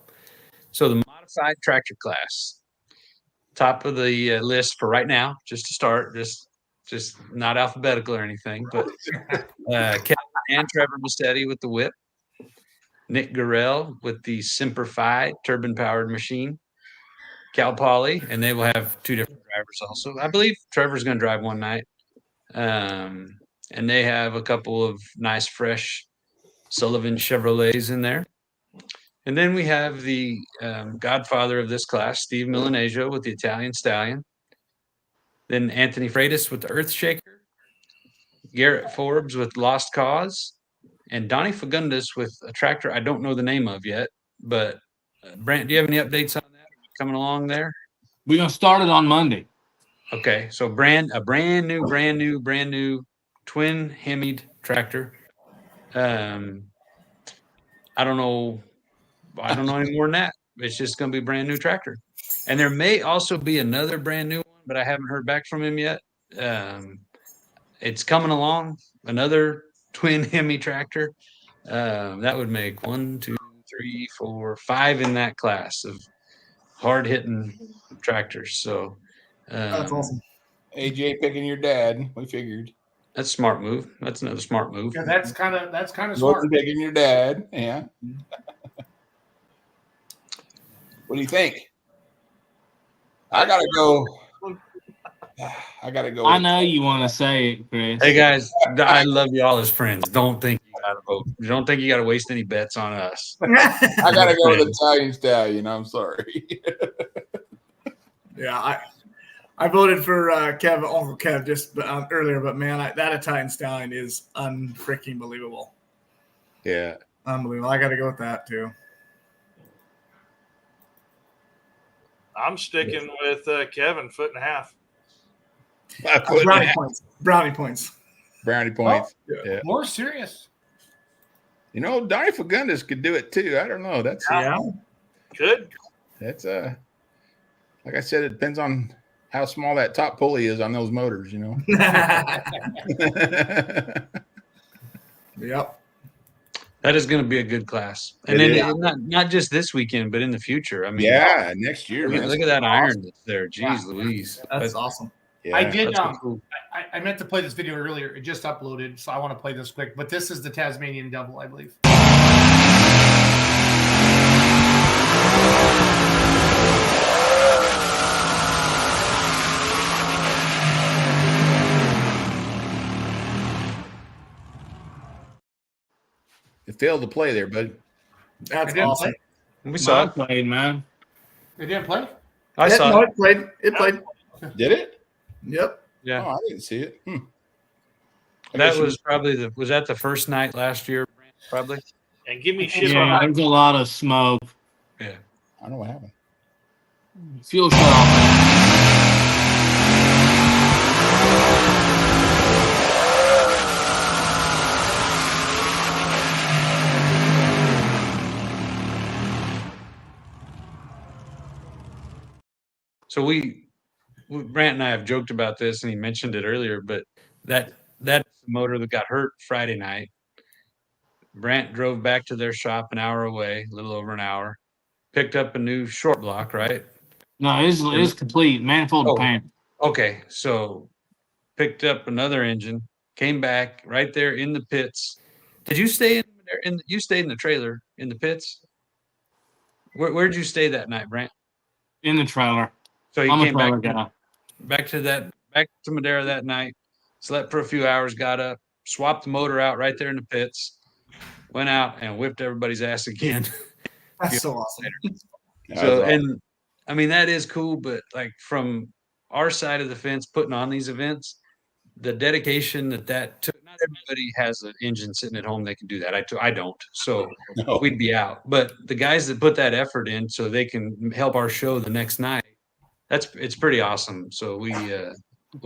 So the modified tractor class. Top of the list for right now, just to start, just not alphabetical or anything, but Kevin and Trevor Massetti with the whip, Nick Gurrell with the Simplified turbine-powered machine, Cal Poly, and they will have 2 different drivers also. I believe Trevor's going to drive one night, and they have a couple of nice, fresh Sullivan Chevrolets in there. And then we have the godfather of this class, Steve Milanesio with the Italian Stallion. Then Anthony Freitas with the Earthshaker. Garrett Forbes with Lost Cause. And Donnie Fagundes with a tractor I don't know the name of yet. But, Brant, do you have any updates on that coming along there? We're going to start it on Monday. Okay, so a brand new twin Hemied tractor. I don't know any more than that. It's just going to be a brand new tractor. And there may also be another brand new one, but I haven't heard back from him yet. It's coming along, another twin Hemi tractor. That would make 1, 2, 3, 4, 5 in that class of hard-hitting tractors. So that's awesome. AJ picking your dad. We figured. That's a smart move. That's another smart move. Yeah, that's kind of smart. Picking your dad. Yeah. What do you think? I gotta go. I know you want to say it, Chris. Hey guys, I love you all as friends. Don't think you gotta vote. Don't think you gotta waste any bets on us. I gotta go with Italian Stallion. I'm sorry. Yeah, I voted for Uncle Kev just earlier, but man, that Italian Stallion is unfreaking believable. Yeah, unbelievable. I got to go with that too. I'm sticking with Kevin, 1.5 feet. Brownie points. Brownie points. Brownie points. Oh, yeah. More serious. You know, Donnie Fagundes could do it too. I don't know. That's Good. That's like I said, it depends on how small that top pulley is on those motors, you know. Yep. That is going to be a good class, and not just this weekend, but in the future. I mean, next year. Look at that iron that's there. Jeez Louise, that's awesome. Yeah, I did. Cool. I meant to play this video earlier. It just uploaded, so I want to play this quick. But this is the Tasmanian Devil, I believe. It failed to play there, bud. That's awesome. We saw it. Played, man. It didn't play? I saw it. It played. It played. Did it? Yep. Yeah. Oh, I didn't see it. That was probably was that the first night last year, probably? And give me shit Yeah, on there's a lot of smoke. Yeah. I don't know what happened. Fuel shut off. So we Brant and I have joked about this, and he mentioned it earlier, but that motor that got hurt Friday night, Brant drove back to their shop an hour away, a little over an hour, picked up a new short block, right? No, it's complete. Manifold pan. Okay, so picked up another engine, came back right there in the pits. Did you stay you stayed in the trailer in the pits? Where'd you stay that night, Brant? In the trailer. So you I'm a came trailer back guy. back to Madera that night, slept for a few hours, got up, swapped the motor out right there in the pits, went out and whipped everybody's ass again. That's so awesome. So, and I mean, that is cool, but like from our side of the fence, putting on these events, the dedication that took, not everybody has an engine sitting at home. They can do that. I don't. So we'd be out, but the guys that put that effort in so they can help our show the next night, it's pretty awesome. So we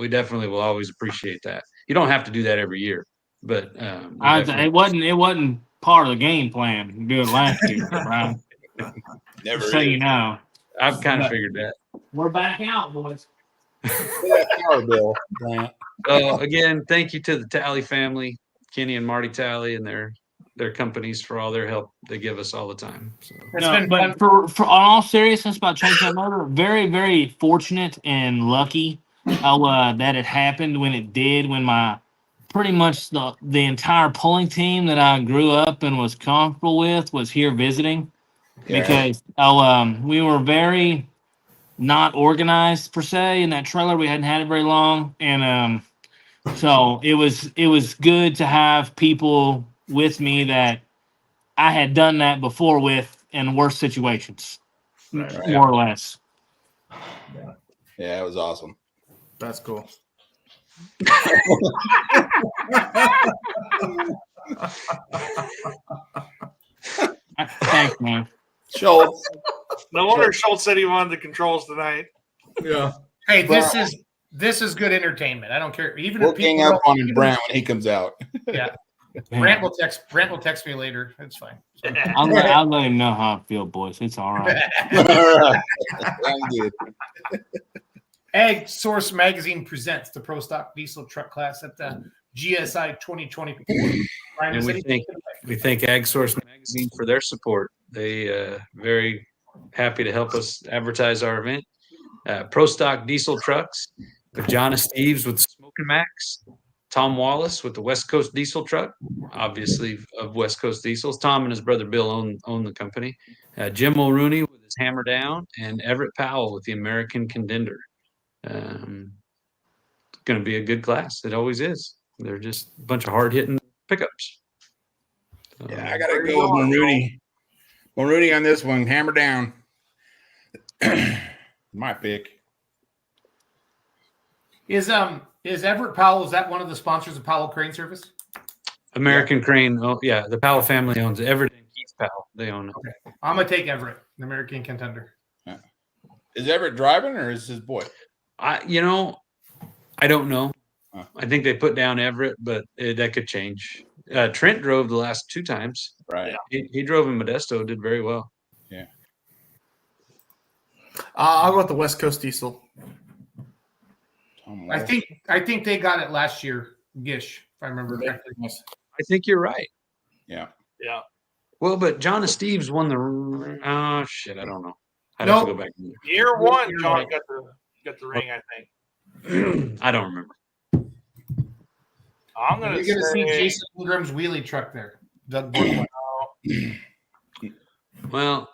definitely will always appreciate that. You don't have to do that every year, but It wasn't part of the game plan to do it last year, Brian. Never. So you know, I've kind of figured that. we're back out, boys. Power bill, Brant. So again, thank you to the Talley family, Kenny and Marty Talley, and their companies for all their help they give us all the time. So. But for on all seriousness about changing that motor, very, very fortunate and lucky that it happened when it did. When my pretty much the entire pulling team that I grew up and was comfortable with was here visiting, because we were very not organized per se in that trailer. We hadn't had it very long, and so it was good to have people with me that I had done that before with in worse situations, more or less. Yeah, it was awesome. That's cool. Thanks, man. Schultz. No wonder Schultz said he wanted the controls tonight. Yeah. Hey, this is good entertainment. I don't care. Even We'll if people gang up don't- on Brown when he comes out. Yeah. Brant will text me later. It's fine. So- I'll let him know how I feel, boys. It's all right. Sounds good. Ag Source Magazine presents the Pro Stock Diesel Truck Class at the GSI 2024. Brian, And is we anything- thank Ag Source Magazine for their support. They very happy to help us advertise our event. Pro Stock Diesel Trucks with John Steves with Smokin' Max, Tom Wallace with the West Coast Diesel Truck, obviously of West Coast Diesels. Tom and his brother Bill own the company. Jim Mulrooney with his Hammer Down, and Everett Powell with the American Contender. Going to be a good class. It always is. They're just a bunch of hard hitting pickups. Yeah, I gotta go with Mulrooney. Mulrooney on this one. Hammer down. My pick. Is Everett Powell, is that one of the sponsors of Powell Crane Service? American Crane. Oh yeah, the Powell family owns it. Everett and Keith Powell. They own it. Okay. I'm gonna take Everett, the American Contender. Yeah, Is Everett driving or is his boy? I don't know. I think they put down Everett, but that could change. Trent drove the last 2 times. Right. He drove in Modesto, did very well. Yeah. I'll go with the West Coast Diesel. I think they got it last year, Gish, if I remember correctly. I think you're right. Yeah. Yeah. Well, but John and Steve's won the. Oh shit! I don't know. I'd No. have to go back. Year 1, John got the ring, I think. I don't remember. I'm gonna You're gonna see say Jason Ingram's wheelie truck there. Doug Borgman. Well,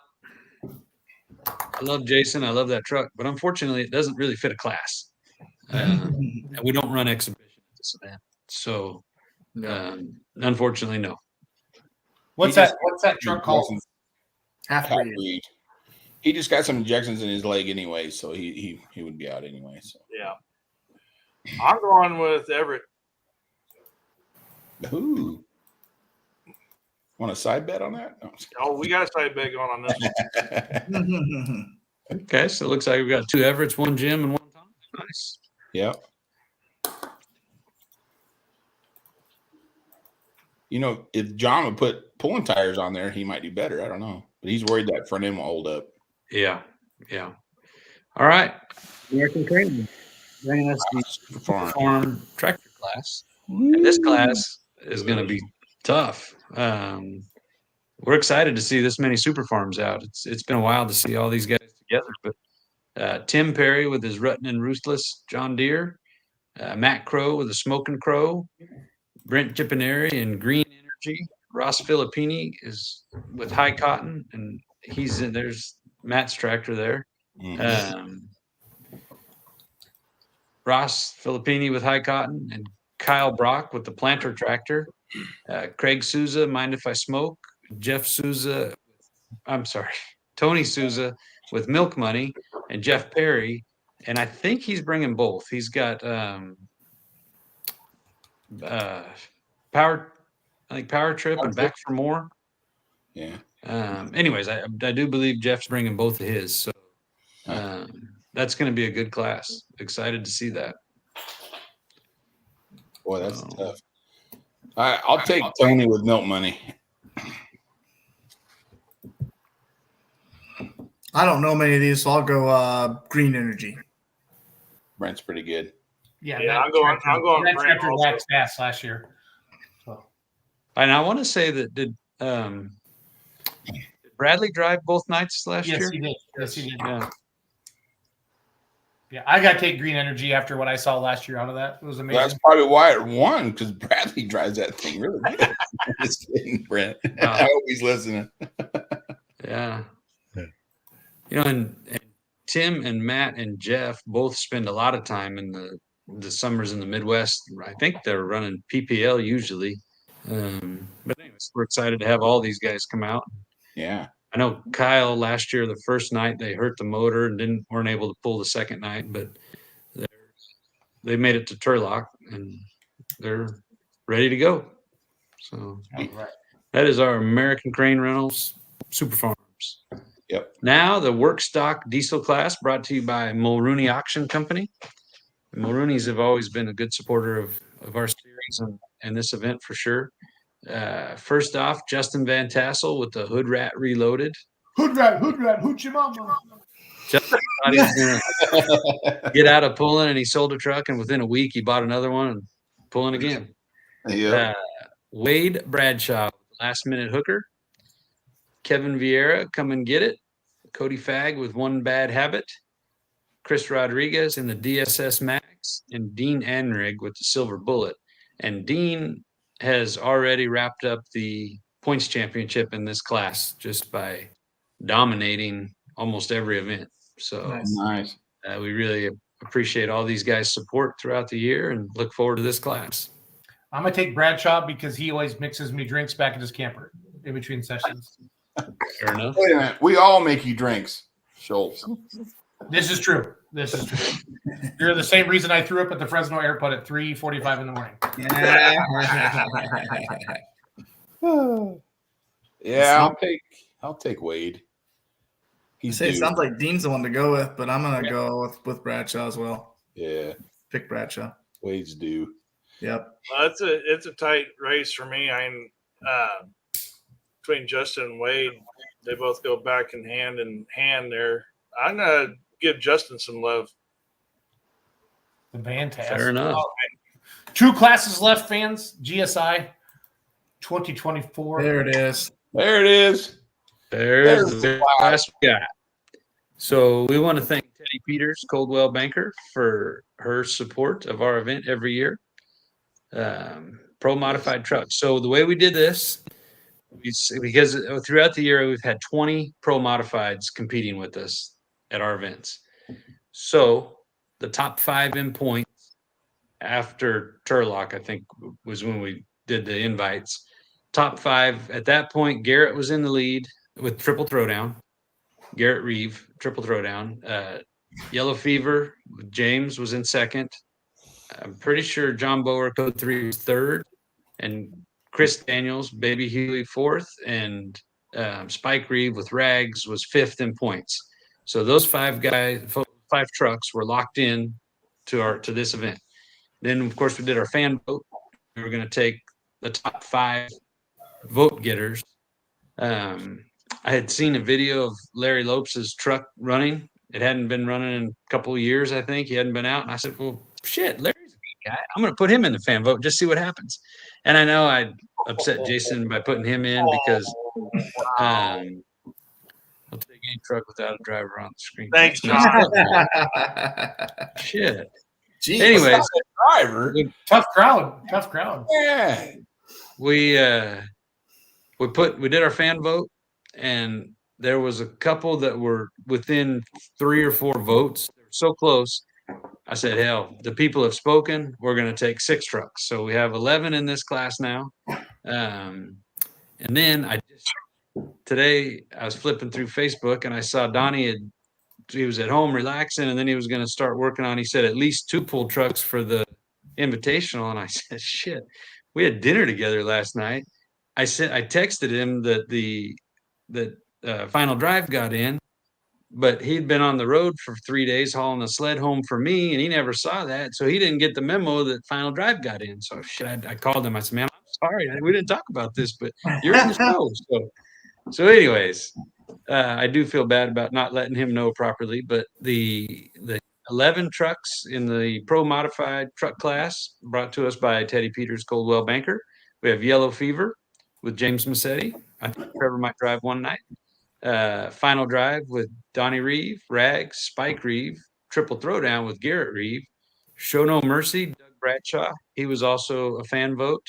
I love Jason. I love that truck, but unfortunately, it doesn't really fit a class. And we don't run exhibition at this event, so unfortunately, no. What's that truck called? Half breed. He just got some injections in his leg anyway, so he would be out anyway. So yeah. I'm going with Everett. Ooh. Want a side bet on that? No, Oh, we got a side bet going on this one. Okay, so it looks like we've got 2 Everetts, 1 Jim, and 1 Tom. Nice. Yep. If John would put pulling tires on there, he might do better. I don't know, but he's worried that front end will hold up. Yeah. All right. American Crane bringing us the farm tractor class. And this class is going to be tough. We're excited to see this many super farms out. It's been a while to see all these guys together. But Tim Perry with his Ruttin and Roostless John Deere, Matt Crow with a Smoking Crow, Brent Chipineri and Green Energy, Ross Filippini is with High Cotton, and there's Matt's tractor there. Ross Filippini with High Cotton, and Kyle Brock with the Planter tractor. Craig Souza, Mind If I Smoke. Tony Souza with Milk Money, and Jeff Perry. And I think he's bringing both. He's got Power Trip and Back for More. Yeah. Anyways, I do believe Jeff's bringing both of his. So that's going to be a good class. Excited to see that. Boy, that's tough. I'll take Tony with Milk Money. I don't know many of these, so I'll go Green Energy. Brent's pretty good. Yeah, I'm going That Brant tractor also. waxed fast last year. So. And I want to say that did Bradley drive both nights last year? Yes, he did. Yes, he did. Yeah. Yeah, I got to take Green Energy after what I saw last year out of that. It was amazing. That's probably why it won, because Bradley drives that thing really good. Just kidding, Brent. I hope he's listening. Yeah. And Tim and Matt and Jeff both spend a lot of time in the summers in the Midwest. I think they're running PPL usually. But anyways, we're excited to have all these guys come out. Yeah. I know Kyle last year, the first night they hurt the motor and weren't able to pull the second night, but they made it to Turlock and they're ready to go. So that is our American Crane Rentals Super Farms. Yep. Now the work stock diesel class brought to you by Mulrooney Auction Company. The Mulrooneys have always been a good supporter of our series and this event for sure. First off, Justin Van Tassel with the Hood Rat Reloaded. Hood rat, hoochie mama. Justin thought he was gonna get out of pulling, and he sold a truck, and within a week he bought another one and pulling again. Yeah. Wade Bradshaw, last minute hooker. Kevin Vieira, come and get it. Cody Fagg with One Bad Habit. Chris Rodriguez in the DSS Max, and Dean Anrig with the Silver Bullet. And Dean has already wrapped up the points championship in this class just by dominating almost every event. So nice. We really appreciate all these guys' support throughout the year and look forward to this class. I'm going to take Bradshaw because he always mixes me drinks back at his camper in between sessions. Fair enough. Wait a minute. We all make you drinks, Schultz. This is true. You're the same reason I threw up at the Fresno airport at 3:45 in the morning. Yeah, I'll take Wade. He's It due. sounds like Dean's the one to go with, but I'm gonna go with Bradshaw as well. Yeah, Pick Bradshaw. Wade's due. Yep. It's a tight race for me. I'm between Justin and Wade. They both go back in hand there. I'm gonna give Justin some love. The Fantastic. Fair enough. Two classes left, fans. GSI 2024. There it is. There it is. There's the last we got. So we want to thank Teddy Peters, Coldwell Banker, for her support of our event every year. Pro modified trucks. So the way we did this, because throughout the year we've had 20 pro modifieds competing with us at our events. So the top 5 in points after Turlock, I think, was when we did the invites. Top 5 at that point, Garrett was in the lead with triple throwdown. Garrett Reeve, triple throwdown. Yellow Fever with James was in second. I'm pretty sure John Bower, code 3, was third. And Chris Daniels, Baby Huey, fourth. And Spike Reeve with Rags was fifth in points. So those 5 trucks were locked in to this event. Then, of course, we did our fan vote. We were going to take the top 5 vote getters. I had seen a video of Larry Lopes' truck running. It hadn't been running in a couple of years, I think. He hadn't been out. And I said, well, shit, Larry's a good guy. I'm going to put him in the fan vote, just see what happens. And I know I upset Jason by putting him in because I'll take any truck without a driver on the screen. Thanks, John. Shit. Jeez, Anyways, driver. Tough crowd. Yeah. We did our fan vote, and there was a couple that were within 3 or 4 votes. They were so close. I said, hell, the people have spoken. We're going to take 6 trucks. So we have 11 in this class now. And then today I was flipping through Facebook and I saw Donnie he was at home relaxing, and then he was going to start working on, he said, at least 2 pull trucks for the invitational. And I said, shit, we had dinner together last night. I texted him that the final drive got in, but he'd been on the road for 3 days hauling a sled home for me, and he never saw that. So he didn't get the memo that final drive got in. So shit, I called him. I said, man, I'm sorry. We didn't talk about this, but you're in the show. So anyways, I do feel bad about not letting him know properly, but the 11 trucks in the pro modified truck class brought to us by Teddy Peters, Coldwell Banker. We have Yellow Fever with James Massetti. I think Trevor might drive one night. Final Drive with Donnie Reeve, Rags, Spike Reeve, Triple Throwdown with Garrett Reeve, Show No Mercy, Doug Bradshaw. He was also a fan vote.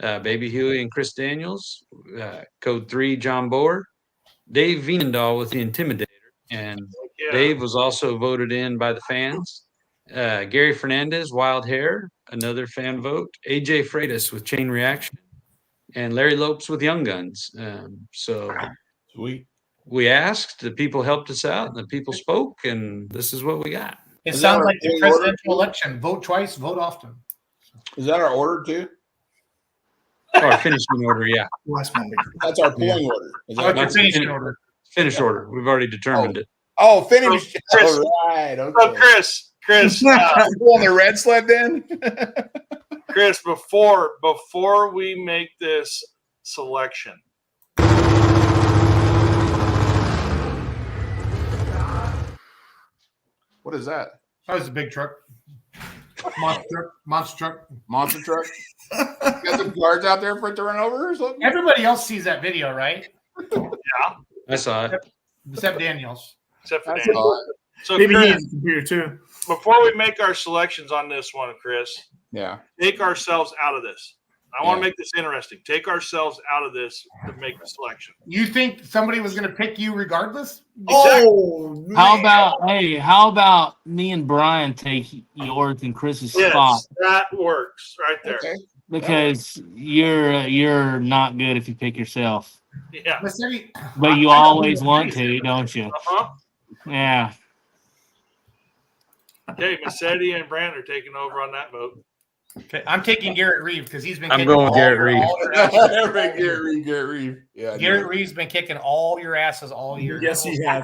Baby Huey and Chris Daniels, code 3, John Boer, Dave Vienendahl with the Intimidator, and Dave was also voted in by the fans. Gary Fernandez, Wild Hair, another fan vote. AJ Freitas with Chain Reaction, and Larry Lopes with Young Guns. So sweet. We asked, the people helped us out, and the people spoke, and this is what we got. It sounds like the presidential election. Vote twice, vote often. Is that our order too? Our finishing order, yeah. That's our polling order. Is that our finishing order? Finish order. We've already determined it. Oh, finish. Chris, all right. Okay. So Chris, on the red sled then. Chris, before we make this selection, what is that? That was a big truck. Monster truck. Got some guards out there for it to run over or something? Everybody else sees that video, right? Yeah. I saw it. Except Daniels. Except for Daniels. So maybe Chris, he's a computer too. Before we make our selections on this one, Chris, yeah, take ourselves out of this. I want to make this interesting. Take ourselves out of this to make the selection. You think somebody was going to pick you regardless? Exactly. Oh, man. How about me and Brian take yours and Chris's spot? That works right there. Okay. Because you're not good if you pick yourself. Yeah. But you always want to, don't you? Uh-huh. Yeah. Okay, Massetti and Brandt are taking over on that vote. Okay, I'm taking Garrett Reeve because he's been. I'm kicking going with all Garrett your- Reeve. all your asses. Garrett Reeve. Yeah, Garrett Reeve's been kicking all your asses all year. Yes, he has.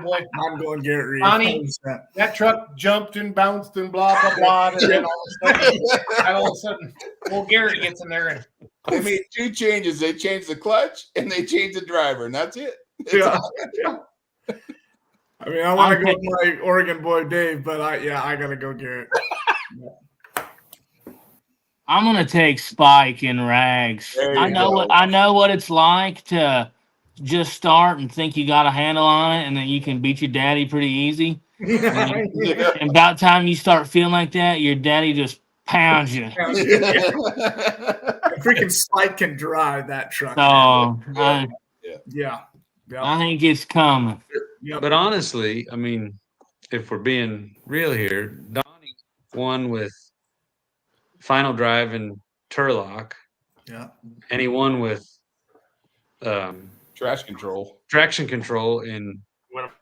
Boy. I'm going Garrett Reeve. Bonnie, 100%. that truck jumped and bounced and blah blah blah, and then all of a sudden, well, Garrett gets in there and They made 2 changes. They changed the clutch and they changed the driver, and that's it. Yeah. I mean, I want to go with my Oregon boy Dave, but I gotta go Garrett. I'm gonna take Spike in rags. I know what it's like to just start and think you got a handle on it, and then you can beat your daddy pretty easy. And about time you start feeling like that, your daddy just pounds you. Freaking Spike can drive that truck. So Yeah. I think it's coming. But honestly, I mean, if we're being real here, Donnie won with final drive in Turlock. Yeah. And he won with traction control in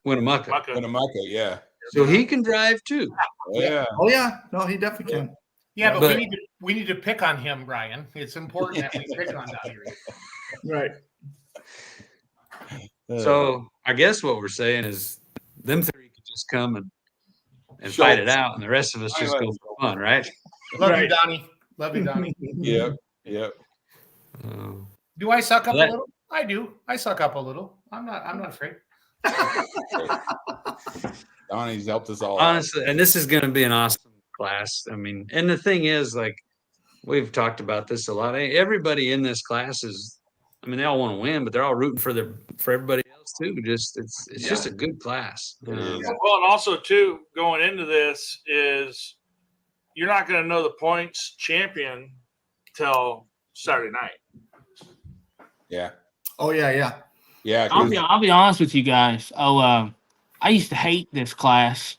Winnemucca. Winnemucca, yeah. So he can drive too. Oh, yeah. Oh yeah. No, he definitely can. yeah, but we need to pick on him, Brian. It's important that we pick on Donnie Reeve. Right. So I guess what we're saying is them 3 could just come and fight it out, and the rest of us just go for fun, right? Love you, Donnie. Love you, Donnie. Yep. Do I suck up a little? I do. I suck up a little. I'm not afraid. Donnie's helped us all. Honestly, and this is going to be an awesome class. I mean, and the thing is, like, we've talked about this a lot. Everybody in this class is, I mean, they all want to win, but they're all rooting for everybody else too. Just it's just a good class. Well, and also too, going into this is you're not going to know the points champion till Saturday night. Yeah. Oh yeah. Yeah. I'll be honest with you guys. I used to hate this class.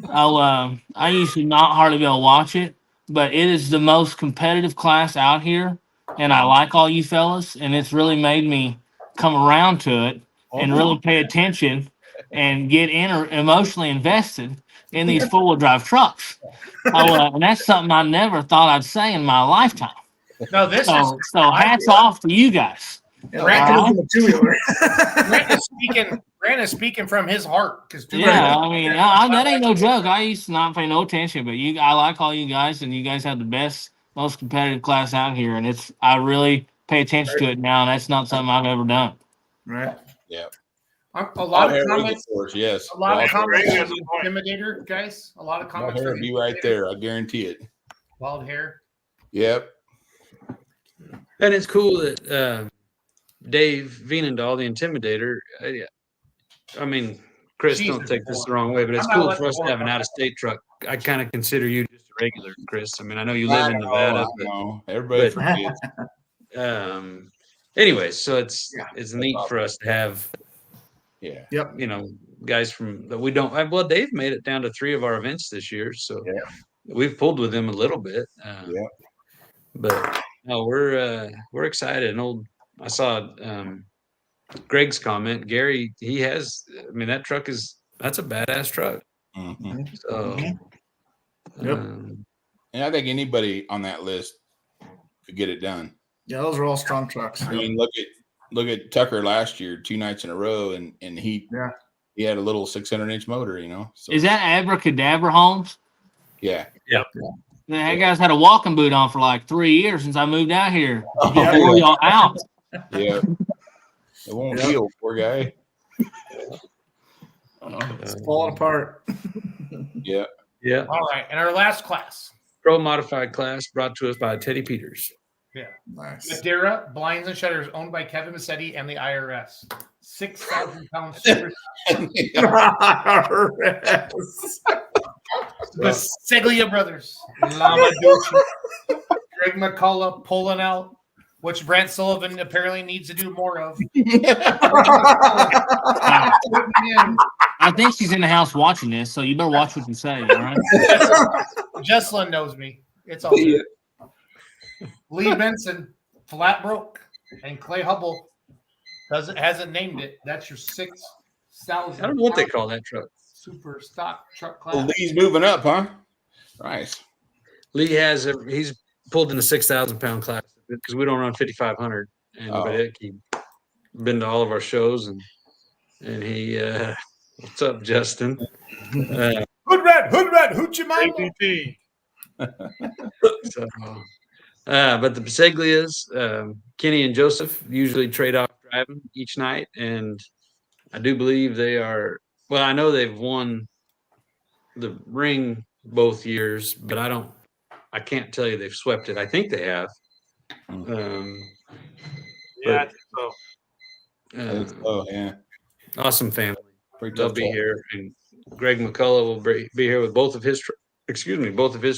I used to not hardly be able to watch it, but it is the most competitive class out here, and I like all you fellas, and it's really made me come around to it and really pay attention and get emotionally invested in these 4-wheel drive trucks. And that's something I never thought I'd say in my lifetime. No, so hats off to you guys. Brant is speaking from his heart. I mean, that ain't no joke. I used to not pay no attention, but I like all you guys, and you guys have the best, most competitive class out here, and I really pay attention to it now, and that's not something I've ever done. Right. Yeah. A lot of comments. Yes. A lot of comments. Intimidator, guys. A lot of comments. Hair be right there. I guarantee it. Wild hair. Yep. And it's cool that Dave Vienendahl, the Intimidator. I mean, Chris, don't take this the wrong way, but it's cool for us to have an out-of-state truck. I kind of consider you just a regular, Chris. I mean, I know you live in Nevada. Everybody forgets. Anyway, so it's neat for us to have. Yeah. Yep. You know, guys from that we don't. Well, Dave made it down to 3 of our events this year, so we've pulled with him a little bit. But no, we're excited. And I saw Greg's comment. Gary, he has. I mean, that's a badass truck. Mm-hmm. So, and I think anybody on that list could get it done. Yeah, those are all strong trucks. I mean, look at Tucker last year, 2 nights in a row, and he had a little 600-inch motor. You know, so. Is that Abracadabra Homes? Yeah. That guy's had a walking boot on for like 3 years since I moved out here. Wore y'all out. Yeah. It won't heal, poor guy. It's falling apart. Yeah. All right. And our last class. Pro modified class brought to us by Teddy Peters. Yeah. Nice. Madeira Blinds and Shutters, owned by Kevin Massetti and the IRS. 6,000-pound super. The Seglia brothers. Lama Ducci. Greg McCullough pulling out, which Brant Sullivan apparently needs to do more of. I think she's in the house watching this, so you better watch what you say, all right? Jesselyn knows me. It's all good. Lee Benson, flat broke, and Clay Hubble hasn't named it. That's your 6,000. I don't know what they call that truck. Super stock truck class. Well, Lee's moving up, huh? Nice. he's pulled in the 6,000-pound class because we don't run 5,500. And but he's been to all of our shows and he what's up, Justin? Hood rat, hoochie mama. So, but the Paseglias, Kenny and Joseph usually trade off driving each night, and I do believe they are. Well, I know they've won the ring both years, but I can't tell you they've swept it. I think they have. Yeah, I think so. Yeah. Awesome family. They'll be here, and Greg McCullough will be here with both of his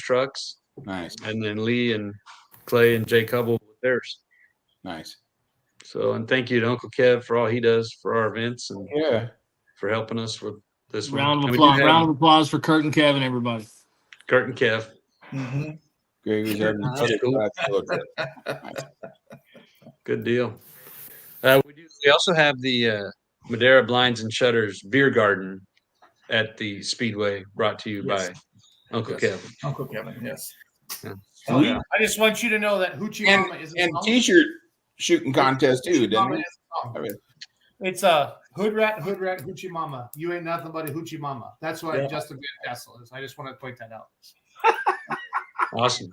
trucks. Nice. And then Lee and Clay and Jake Hubble with theirs. Nice. So, and thank you to Uncle Kev for all he does for our events and for helping us with this Round one. of applause. Round of applause for Kurt and Kevin, everybody. Kurt and Kev. Mm-hmm. Good deal. We also have the Madeira Blinds and Shutters Beer Garden at the Speedway, brought to you by Uncle Kevin. Uncle Kevin, yes. Yeah. Oh, yeah. I just want you to know that Hoochie Mama is a song. T-shirt shooting contest too, didn't it? It's a hood rat, hoochie mama. You ain't nothing but a hoochie mama. That's what Justin Van Tassel is. I just want to point that out. Awesome.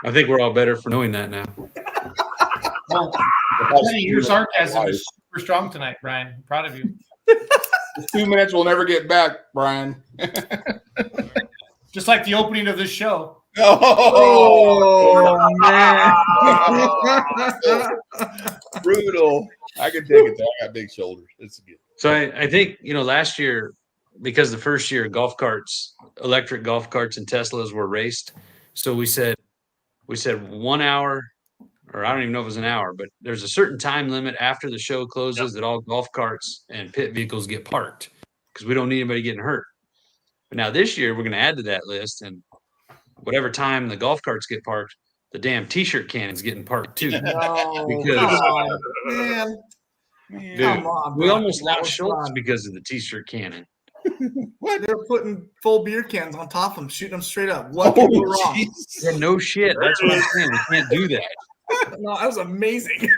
I think we're all better for knowing that now. Well, your sarcasm is super strong tonight, Brian. I'm proud of you. 2 minutes we'll never get back, Brian. Just like the opening of this show. Oh man. Brutal. I can take it though. I got big shoulders. It's good. So I think, last year, because the first year electric golf carts and Teslas were raced. So we said 1 hour, or I don't even know if it was an hour, but there's a certain time limit after the show closes that all golf carts and pit vehicles get parked because we don't need anybody getting hurt. But now this year we're going to add to that list, and whatever time the golf carts get parked, the damn T-shirt cannon's getting parked too. Man. Dude, Come on, we bro. almost That lost was Schultz fun. because of the T-shirt cannon. What? They're putting full beer cans on top of them, shooting them straight up. What could go wrong? Yeah, no shit. That's what I'm saying. We can't do that. No, that was amazing.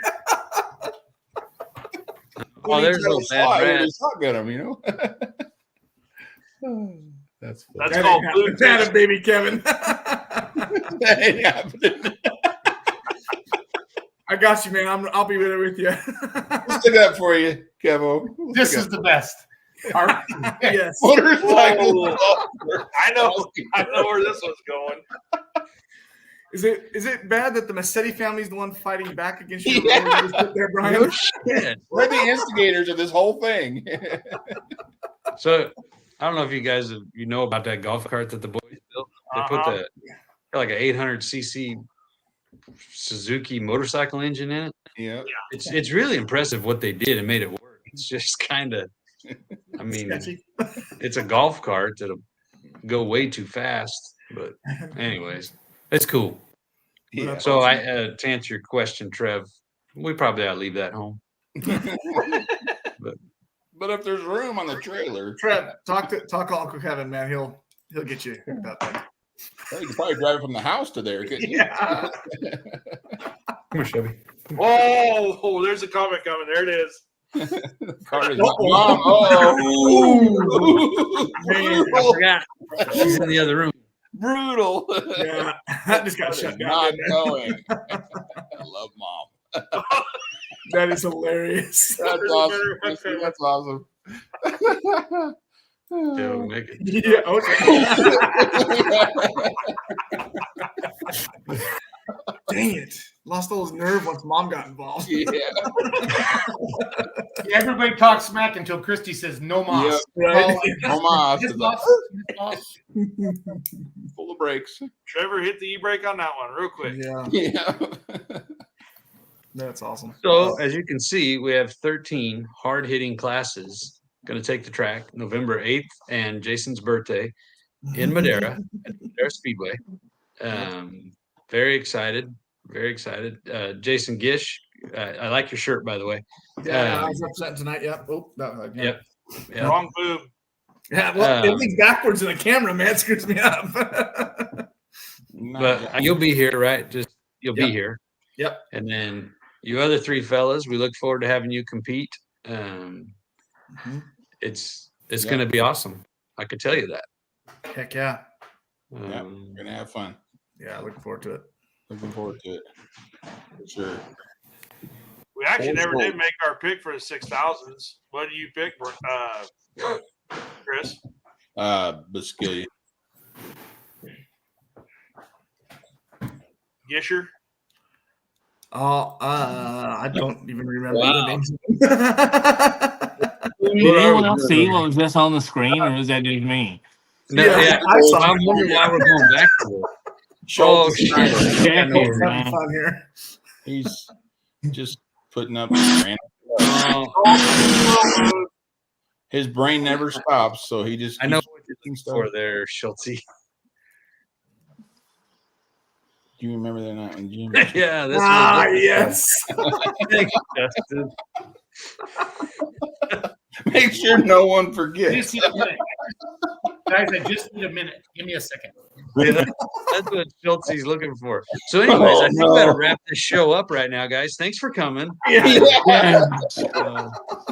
Oh, there's no bad Brant. Shotgun him, That's fun. That's called blue That baby Kevin. I got you, man. I'll be there with you. Let's stick up for you, Kevo. This is the best. Yes. Motorcycle. I know where this was going. Is it bad that the Massetti family is the one fighting back against you? Yeah. There, Brian? No shit. We're the instigators of this whole thing. So I don't know if you guys know about that golf cart that the boys built. They put like an 800cc Suzuki motorcycle engine in it. Yeah. It's really impressive what they did and made it work. It's just kind of, I mean, it's a golf cart that'll go way too fast. But anyways, it's cool. Yeah. So to answer your question, Trev, we probably ought to leave that home. But if there's room on the trailer, Trev, talk to Uncle Kevin, man. He'll get you hooked up. well, you could probably drive it from the house to there, couldn't you? Yeah. Come here, Chevy. Oh, there's a comment coming. There it is. Car is Mom. Oh, Man, I forgot. She's in the other room. Brutal. Yeah, that just got shut down. Not going. I love Mom. That is hilarious. That's awesome. That's awesome. Yeah, we'll make it. Yeah, okay. Dang it. Lost all his nerve once Mom got involved. Yeah. Everybody talks smack until Christy says no mas. Yep. Right. No mas. Just mas. Pull the brakes. Trevor hit the e-brake on that one real quick. Yeah, Yeah. that's awesome. So, as you can see, we have 13 hard-hitting classes going to take the track November 8th and Jason's birthday in Madeira at Madeira Speedway. Very excited. Very excited. Jason Gish, I like your shirt, by the way. Yeah, I was representing tonight. Yep. Oh, no, Yep. Wrong boob. Yeah, well, everything's backwards in the camera, man. It screws me up. but you'll be here, right? You'll be here. Yep. And then you other three fellas, we look forward to having you compete. It's going to be awesome. I could tell you that. Heck yeah. We're gonna have fun. Yeah, looking forward to it. Looking forward to it. For sure. We actually never did make our pick for the 6,000s. What do you pick, Chris? Biscayne. Gisher? I don't even remember the names. Did anyone else see what was just on the screen, or is that just me? No, yeah, I saw. I'm wondering why we're going back to it. Oh, here. He's just putting up his brain never stops, so he just. I know what you're looking for there, Schulte. Do you remember that night when Jim? Yeah, this yes. Thanks, Justin. Make sure no one forgets. Just need a minute. Guys, I just need a minute. Give me a second. Yeah, that's what Schulte's looking for. So, anyways, I think we got to wrap this show up right now, guys. Thanks for coming. Yeah.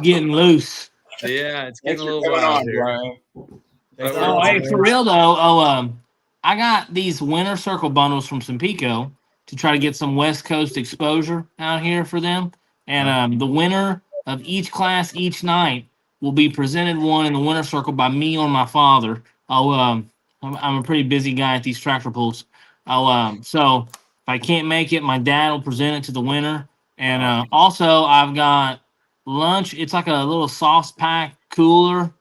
Getting loose. Yeah, it's getting a little wild here. Oh, hey, for real though. I got these winter circle bundles from Sempico to try to get some West Coast exposure out here for them. And the winner of each class each night will be presented one in the winter circle by me or my father. I'm a pretty busy guy at these tractor pulls. So if I can't make it, my dad will present it to the winner. And also I've got lunch. It's like a little sauce pack cooler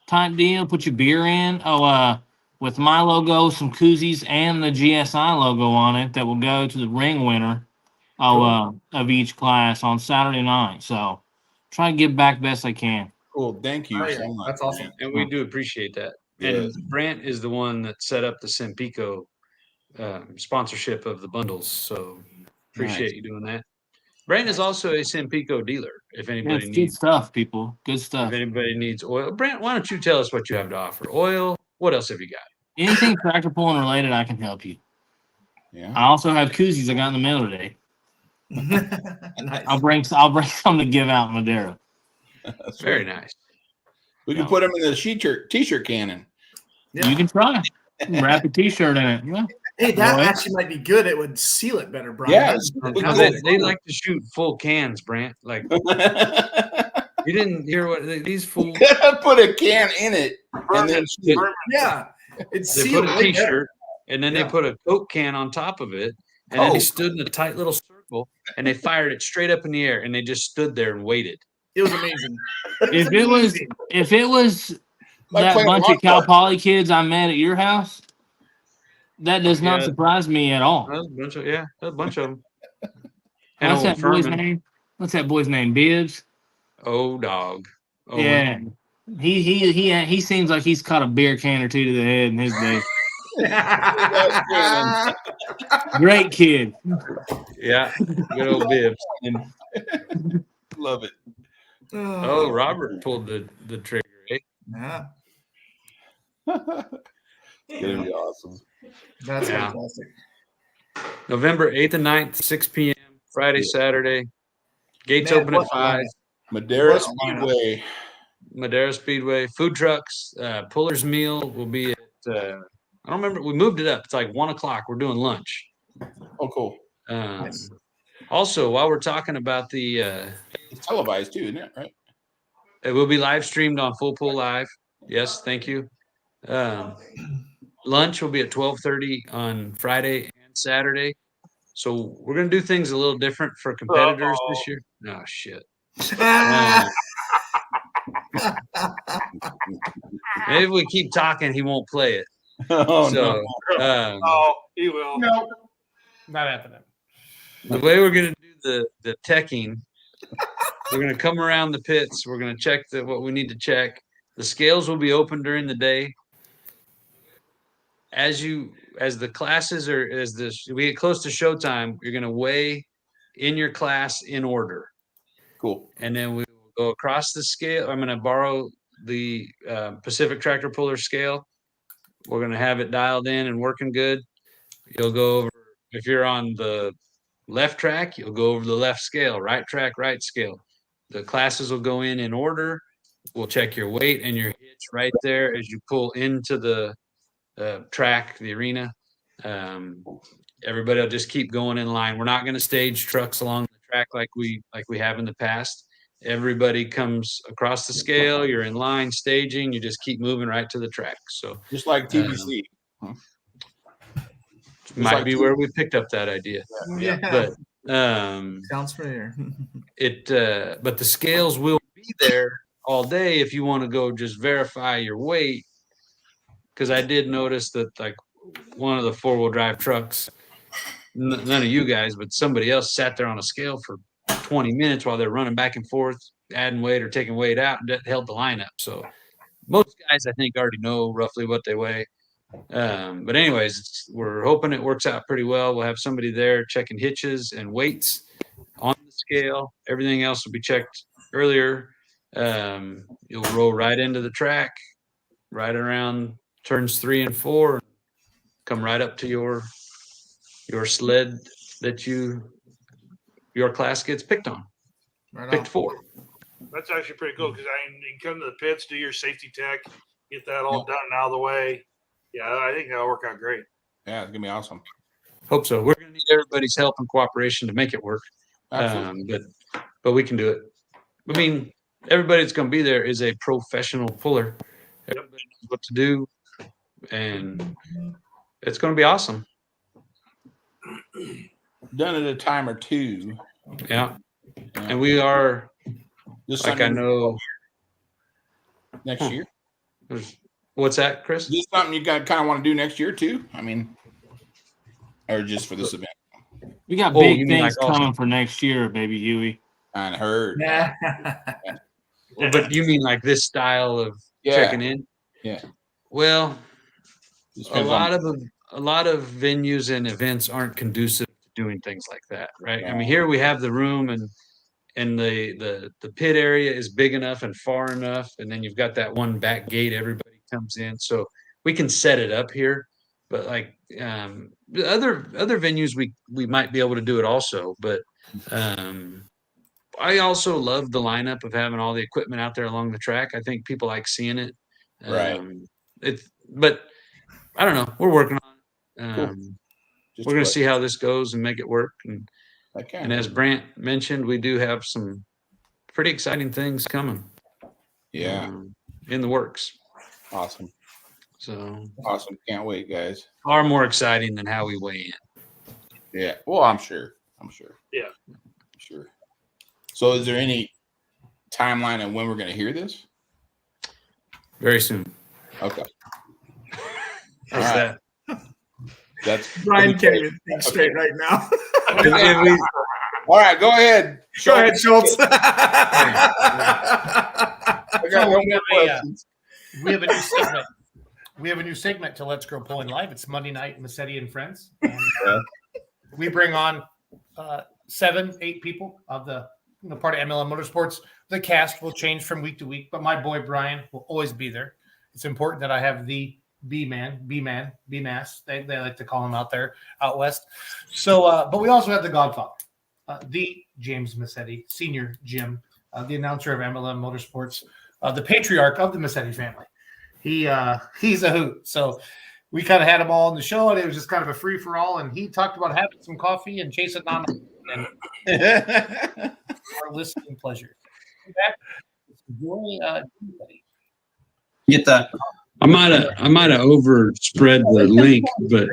type deal. Put your beer in. With my logo, some koozies, and the GSI logo on it that will go to the ring winner of each class on Saturday night. So try to give back best I can. Cool. Thank you so much. That's awesome. And we do appreciate that. And Brant is the one that set up the Sempico sponsorship of the bundles. So appreciate you doing that. Brant is also a Sempico dealer. If anybody needs good stuff, people. Good stuff. If anybody needs oil, Brant, why don't you tell us what you have to offer? Oil. What else have you got? Anything tractor pulling related, I can help you. Yeah. I also have koozies I got in the mail today. Nice. I'll bring some to give out in Madera. That's Very nice. We can put them in the t-shirt cannon. Yeah. You can try. Wrap a t-shirt in it. Yeah. Hey, that actually might be good. It would seal it better, Brian. Yeah, they like to shoot full cans, Brant. Like you didn't hear what these fools put a can in it, and then it's they put a t-shirt, and then they put a Coke can on top of it, and then they stood in a tight little circle, and they fired it straight up in the air, and they just stood there and waited. It was amazing. If it was that bunch of Cal Poly kids I met at your house, that does not surprise me at all. A bunch of them. And what's that boy's name? What's that boy's name? Bibbs. Oh, dog. Oh, yeah, he seems like he's caught a beer can or two to the head in his day. Great kid. Yeah, good old Bibbs. Love it. Oh, Robert pulled the trigger. Eh? Yeah. It's gonna be awesome. That's fantastic. November 8th and 9th, 6 p.m. Friday, Saturday. Gates open at 5. Madera Speedway. Madera Speedway. Food trucks. Puller's Meal will be at, I don't remember. We moved it up. It's like 1 o'clock. We're doing lunch. Oh, cool. Also, while we're talking about the. It's televised too, isn't it? Right? It will be live streamed on Full Pull Live. Yes, thank you. Lunch will be at 12:30 on Friday and Saturday. So we're going to do things a little different for competitors this year. Oh, shit. Maybe if we keep talking, he won't play it. He will. No, not happening. The way we're going to do the teching, we're going to come around the pits. We're going to check what we need to check. The scales will be open during the day. As the classes we get close to showtime, you're going to weigh in your class in order. Cool. And then we will go across the scale. I'm going to borrow the Pacific Tractor Puller scale. We're going to have it dialed in and working good. you'll go over. If you're on the left track, you'll go over the left scale. Right track, right scale. The classes will go in order. We'll check your weight and your hitch right there as you pull into the track, the arena. Everybody will just keep going in line. We're not going to stage trucks along the track like we have in the past. Everybody comes across the scale. You're in line staging. You just keep moving right to the track. So just like TBC. Might like be where we picked up that idea. Yeah. But Sounds familiar. but the scales will be there all day if you want to go just verify your weight. Because I did notice that like one of the 4-wheel drive trucks, none of you guys, but somebody else sat there on a scale for 20 minutes while they're running back and forth, adding weight or taking weight out, and that held the line up. So most guys, I think, already know roughly what they weigh. But anyways, we're hoping it works out pretty well. We'll have somebody there checking hitches and weights on the scale. Everything else will be checked earlier. You'll roll right into the track, right around turns 3 and 4, come right up to your sled that your class gets picked on, picked for. That's actually pretty cool because you can come to the pits, do your safety tech, get that all done and out of the way. Yeah, I think that'll work out great. Yeah, it's gonna be awesome. Hope so. We're gonna need everybody's help and cooperation to make it work. But we can do it. I mean, everybody that's gonna be there is a professional puller. Everybody knows what to do, and it's gonna be awesome. Done at a time or two. Yeah. And we are This like I know next year. What's that, Chris? Is this something you kind of want to do next year too? I mean, or just for this event? We got big things coming for next year, baby Huey. I heard. Yeah. But you mean like this style of checking in? Yeah. Well, a lot of venues and events aren't conducive to doing things like that, right? I mean, here we have the room and the pit area is big enough and far enough, and then you've got that one back gate everybody comes in, so we can set it up here. But like other venues, we might be able to do it also. But I also love the lineup of having all the equipment out there along the track. I think people like seeing it. Right. But I don't know. We're working on it. Cool. We're going to see how this goes and make it work. And as Brant mentioned, we do have some pretty exciting things coming. Yeah. In the works. Awesome. So awesome. Can't wait, guys. Far more exciting than how we weigh in. Yeah. Well, I'm sure. Yeah. Sure. So is there any timeline on when we're going to hear this? Very soon. Okay. How's that? That's Brian can't even think straight right now. All right, go ahead. Go ahead, Schultz. We have a new segment. We have a new segment to Let's Grow Pulling Live. It's Monday night, Massetti and Friends. And, we bring on 7-8 people of the part of MLM Motorsports. The cast will change from week to week, but my boy Brian will always be there. It's important that I have the B-Mass. They like to call him out west. So, but we also have the Godfather, the James Massetti, Senior Jim, the announcer of MLM Motorsports, the patriarch of the Massetti family. He's a hoot. So we kind of had him all on the show, and it was just kind of a free for all. And he talked about having some coffee and chasing on and our listening pleasure. Get that. I might have overspread the link, but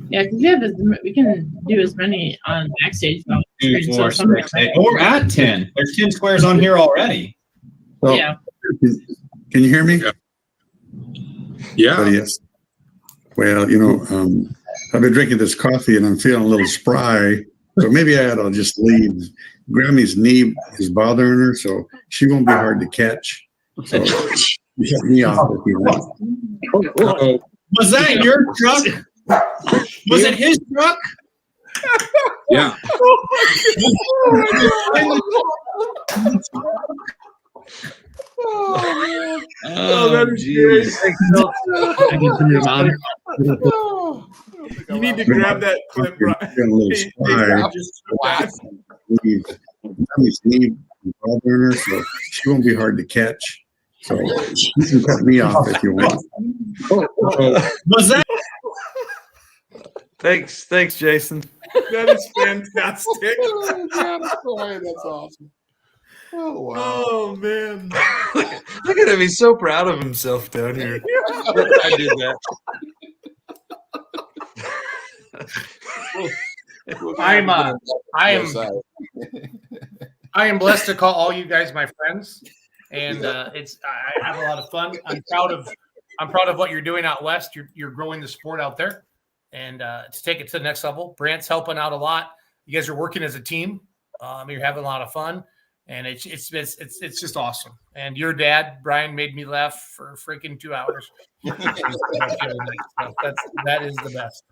yeah, because we can do as many on backstage. 2, 4, 6, 8. Oh, we're at 10. There's 10 squares on here already. So, yeah. Can you hear me? Yeah. Yes. Well, I've been drinking this coffee and I'm feeling a little spry. So maybe I'll just leave. Grammy's knee is bothering her, so she won't be hard to catch. So shut me off if you want. Was that your truck? Was it his truck? Yeah. Oh, that is great. You need to grab that clip, Brian. Feeling a little spry. Just Leave Grammy's knee ball burner, so she won't be hard to catch. So you can cut me off if you want. Was that? Thanks, Jason. That is fantastic. That's awesome. Oh wow! Oh man! Look at him. He's so proud of himself down here. I did that. I am blessed to call all you guys my friends, and I have a lot of fun. I'm proud of what you're doing out west. You're growing the sport out there, and to take it to the next level. Brant's helping out a lot. You guys are working as a team. You're having a lot of fun, and it's just awesome. And your dad, Brian, made me laugh for freaking 2 hours. That is the best.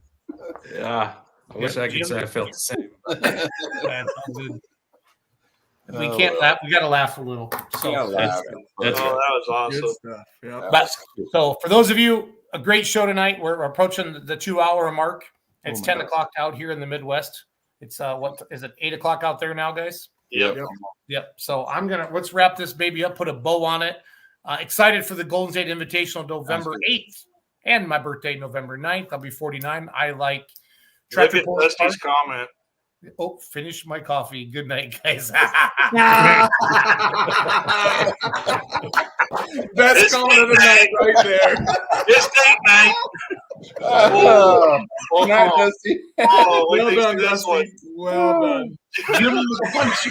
Yeah, I wish I could say I felt the same. That's all good. We can't laugh. We got to laugh a little. So That's that was awesome. Good stuff. Yeah. But so for those of you, a great show tonight. We're approaching the 2 hour mark. It's 10 o'clock out here in the Midwest. It's what is it, 8 o'clock out there now, guys? Yep. So let's wrap this baby up, put a bow on it. Excited for the Golden State Invitational November 8th and my birthday, November 9th. I'll be 49. I like Look at Dusty's comment. Oh, finish my coffee. Good night, guys. Best comment of the night right there. This date night. Well done, Dusty. Well done, Dusty. Well done. Give him the punch.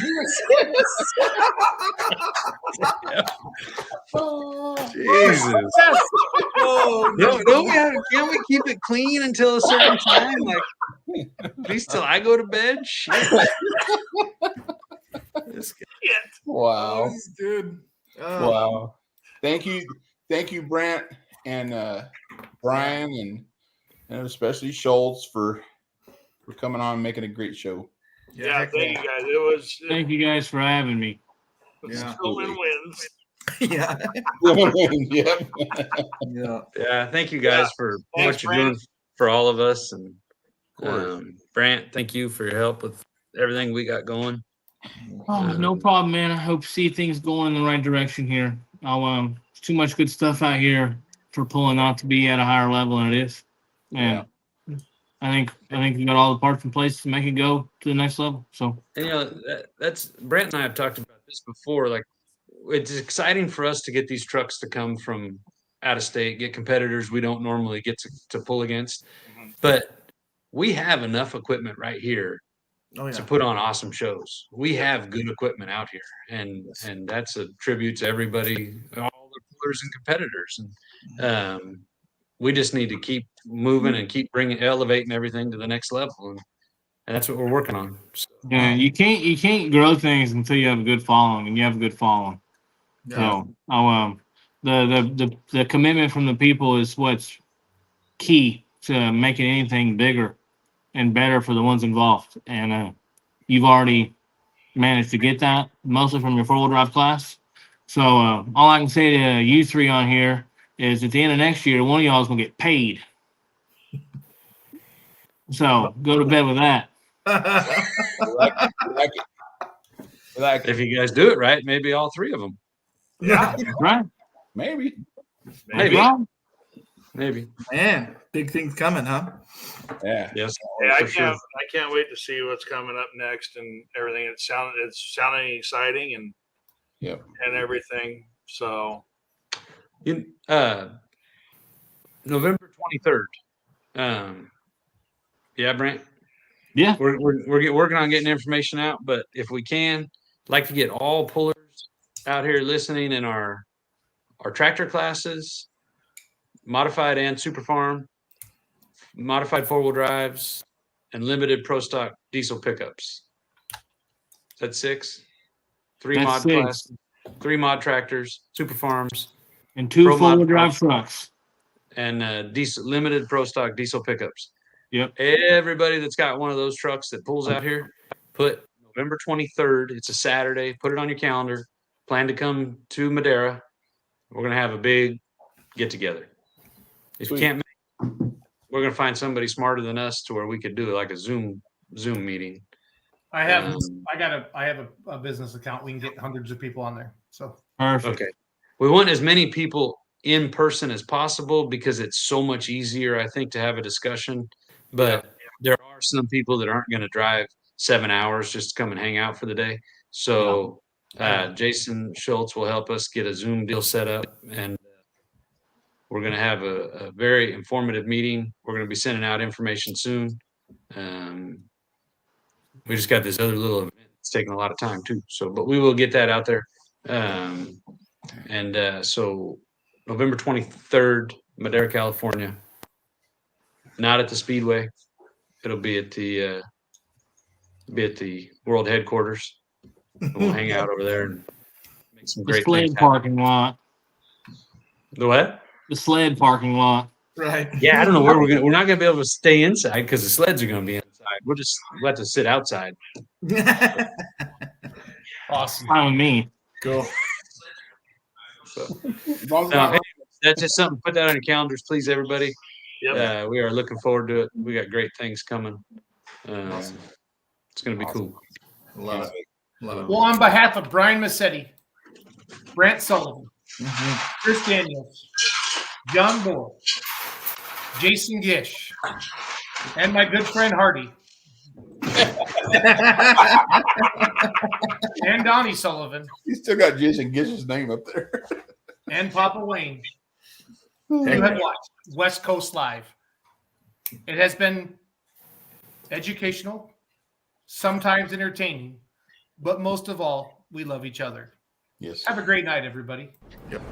Jesus. Oh, Can't we keep it clean until a certain time? Like, at least till I go to bed? Shit. Wow. this is good. Wow. Thank you, Brant and Brian and especially Schultz for coming on and making a great show. Yeah, thank you guys. It was Thank you guys for having me. Yeah. wins. Yeah. Yeah, thank you guys for Thanks, what you're doing for all of us. And Brant, thank you for your help with everything we got going. Oh, no problem, man. I hope to see things going in the right direction here. There's too much good stuff out here for pulling out to be at a higher level than it is. And I think we got all the parts in place to make it go to the next level. So, And that's Brant and I have talked about this before. Like, it's exciting for us to get these trucks to come from out of state, get competitors we don't normally get to pull against. But we have enough equipment right here to put on awesome shows. We have good equipment out here, and that's a tribute to everybody, all the pullers and competitors. And we just need to keep moving and keep elevating everything to the next level, and that's what we're working on. So. yeah, you can't grow things until you have a good following, and you have a good following. Yeah. So, the commitment from the people is what's key to making anything bigger and better for the ones involved. And you've already managed to get that, mostly from your four-wheel drive class. So all I can say to you three on here is at the end of next year, one of y'all is going to get paid. So go to bed with that. Like if you guys do it right, maybe all three of them. Yeah. Right. Maybe. Man, big things coming, huh? Yeah. Yes. Yeah, I can't wait to see what's coming up next and everything. It's sounding exciting and everything. So November 23rd. Yeah, Brant. Yeah. We're working on getting information out, but if we can, like to get all pullers out here listening in our tractor classes, modified and super farm, modified four-wheel drives, and limited pro stock diesel pickups. Is that 6? 3 That's mod 6. classes, 3 mod tractors, super farms, and 2 pro four-wheel mod drive trucks, and limited pro stock diesel pickups. Yep. Everybody that's got one of those trucks that pulls out here, put November 23rd. It's a Saturday. Put it on your calendar. Plan to come to Madera. We're gonna have a big get together. If you can't make, we're gonna find somebody smarter than us to where we could do like a Zoom meeting. I have a business account. We can get hundreds of people on there. So Perfect. Okay. We want as many people in person as possible because it's so much easier, I think, to have a discussion. But there are some people that aren't going to drive 7 hours just to come and hang out for the day. So Jason Schultz will help us get a Zoom deal set up, and we're going to have a very informative meeting. We're going to be sending out information soon. We just got this other little event. It's taking a lot of time too. So, but we will get that out there. So November 23rd, Madera, California. Not at the Speedway. It'll be at the world headquarters. We'll hang out over there and make some great things sled happen. parking lot. The what? The sled parking lot. Right. Yeah, I don't know where we're not gonna be able to stay inside because the sleds are gonna be inside. We'll have to sit outside. Awesome. Fine with me. Go. So, anyways, that's just something. Put that on your calendars, please, everybody. Yep. We are looking forward to it. We got great things coming. It's going to be cool. Love it. Well, on behalf of Brian Massetti, Brant Sullivan, Chris Daniels, John Moore, Jason Gish, and my good friend Hardy, and Donnie Sullivan. You still got Jason Gish's name up there. And Papa Wayne. You have watched West Coast Live. It has been educational, sometimes entertaining, but most of all, we love each other. Yes. Have a great night, everybody. Yep.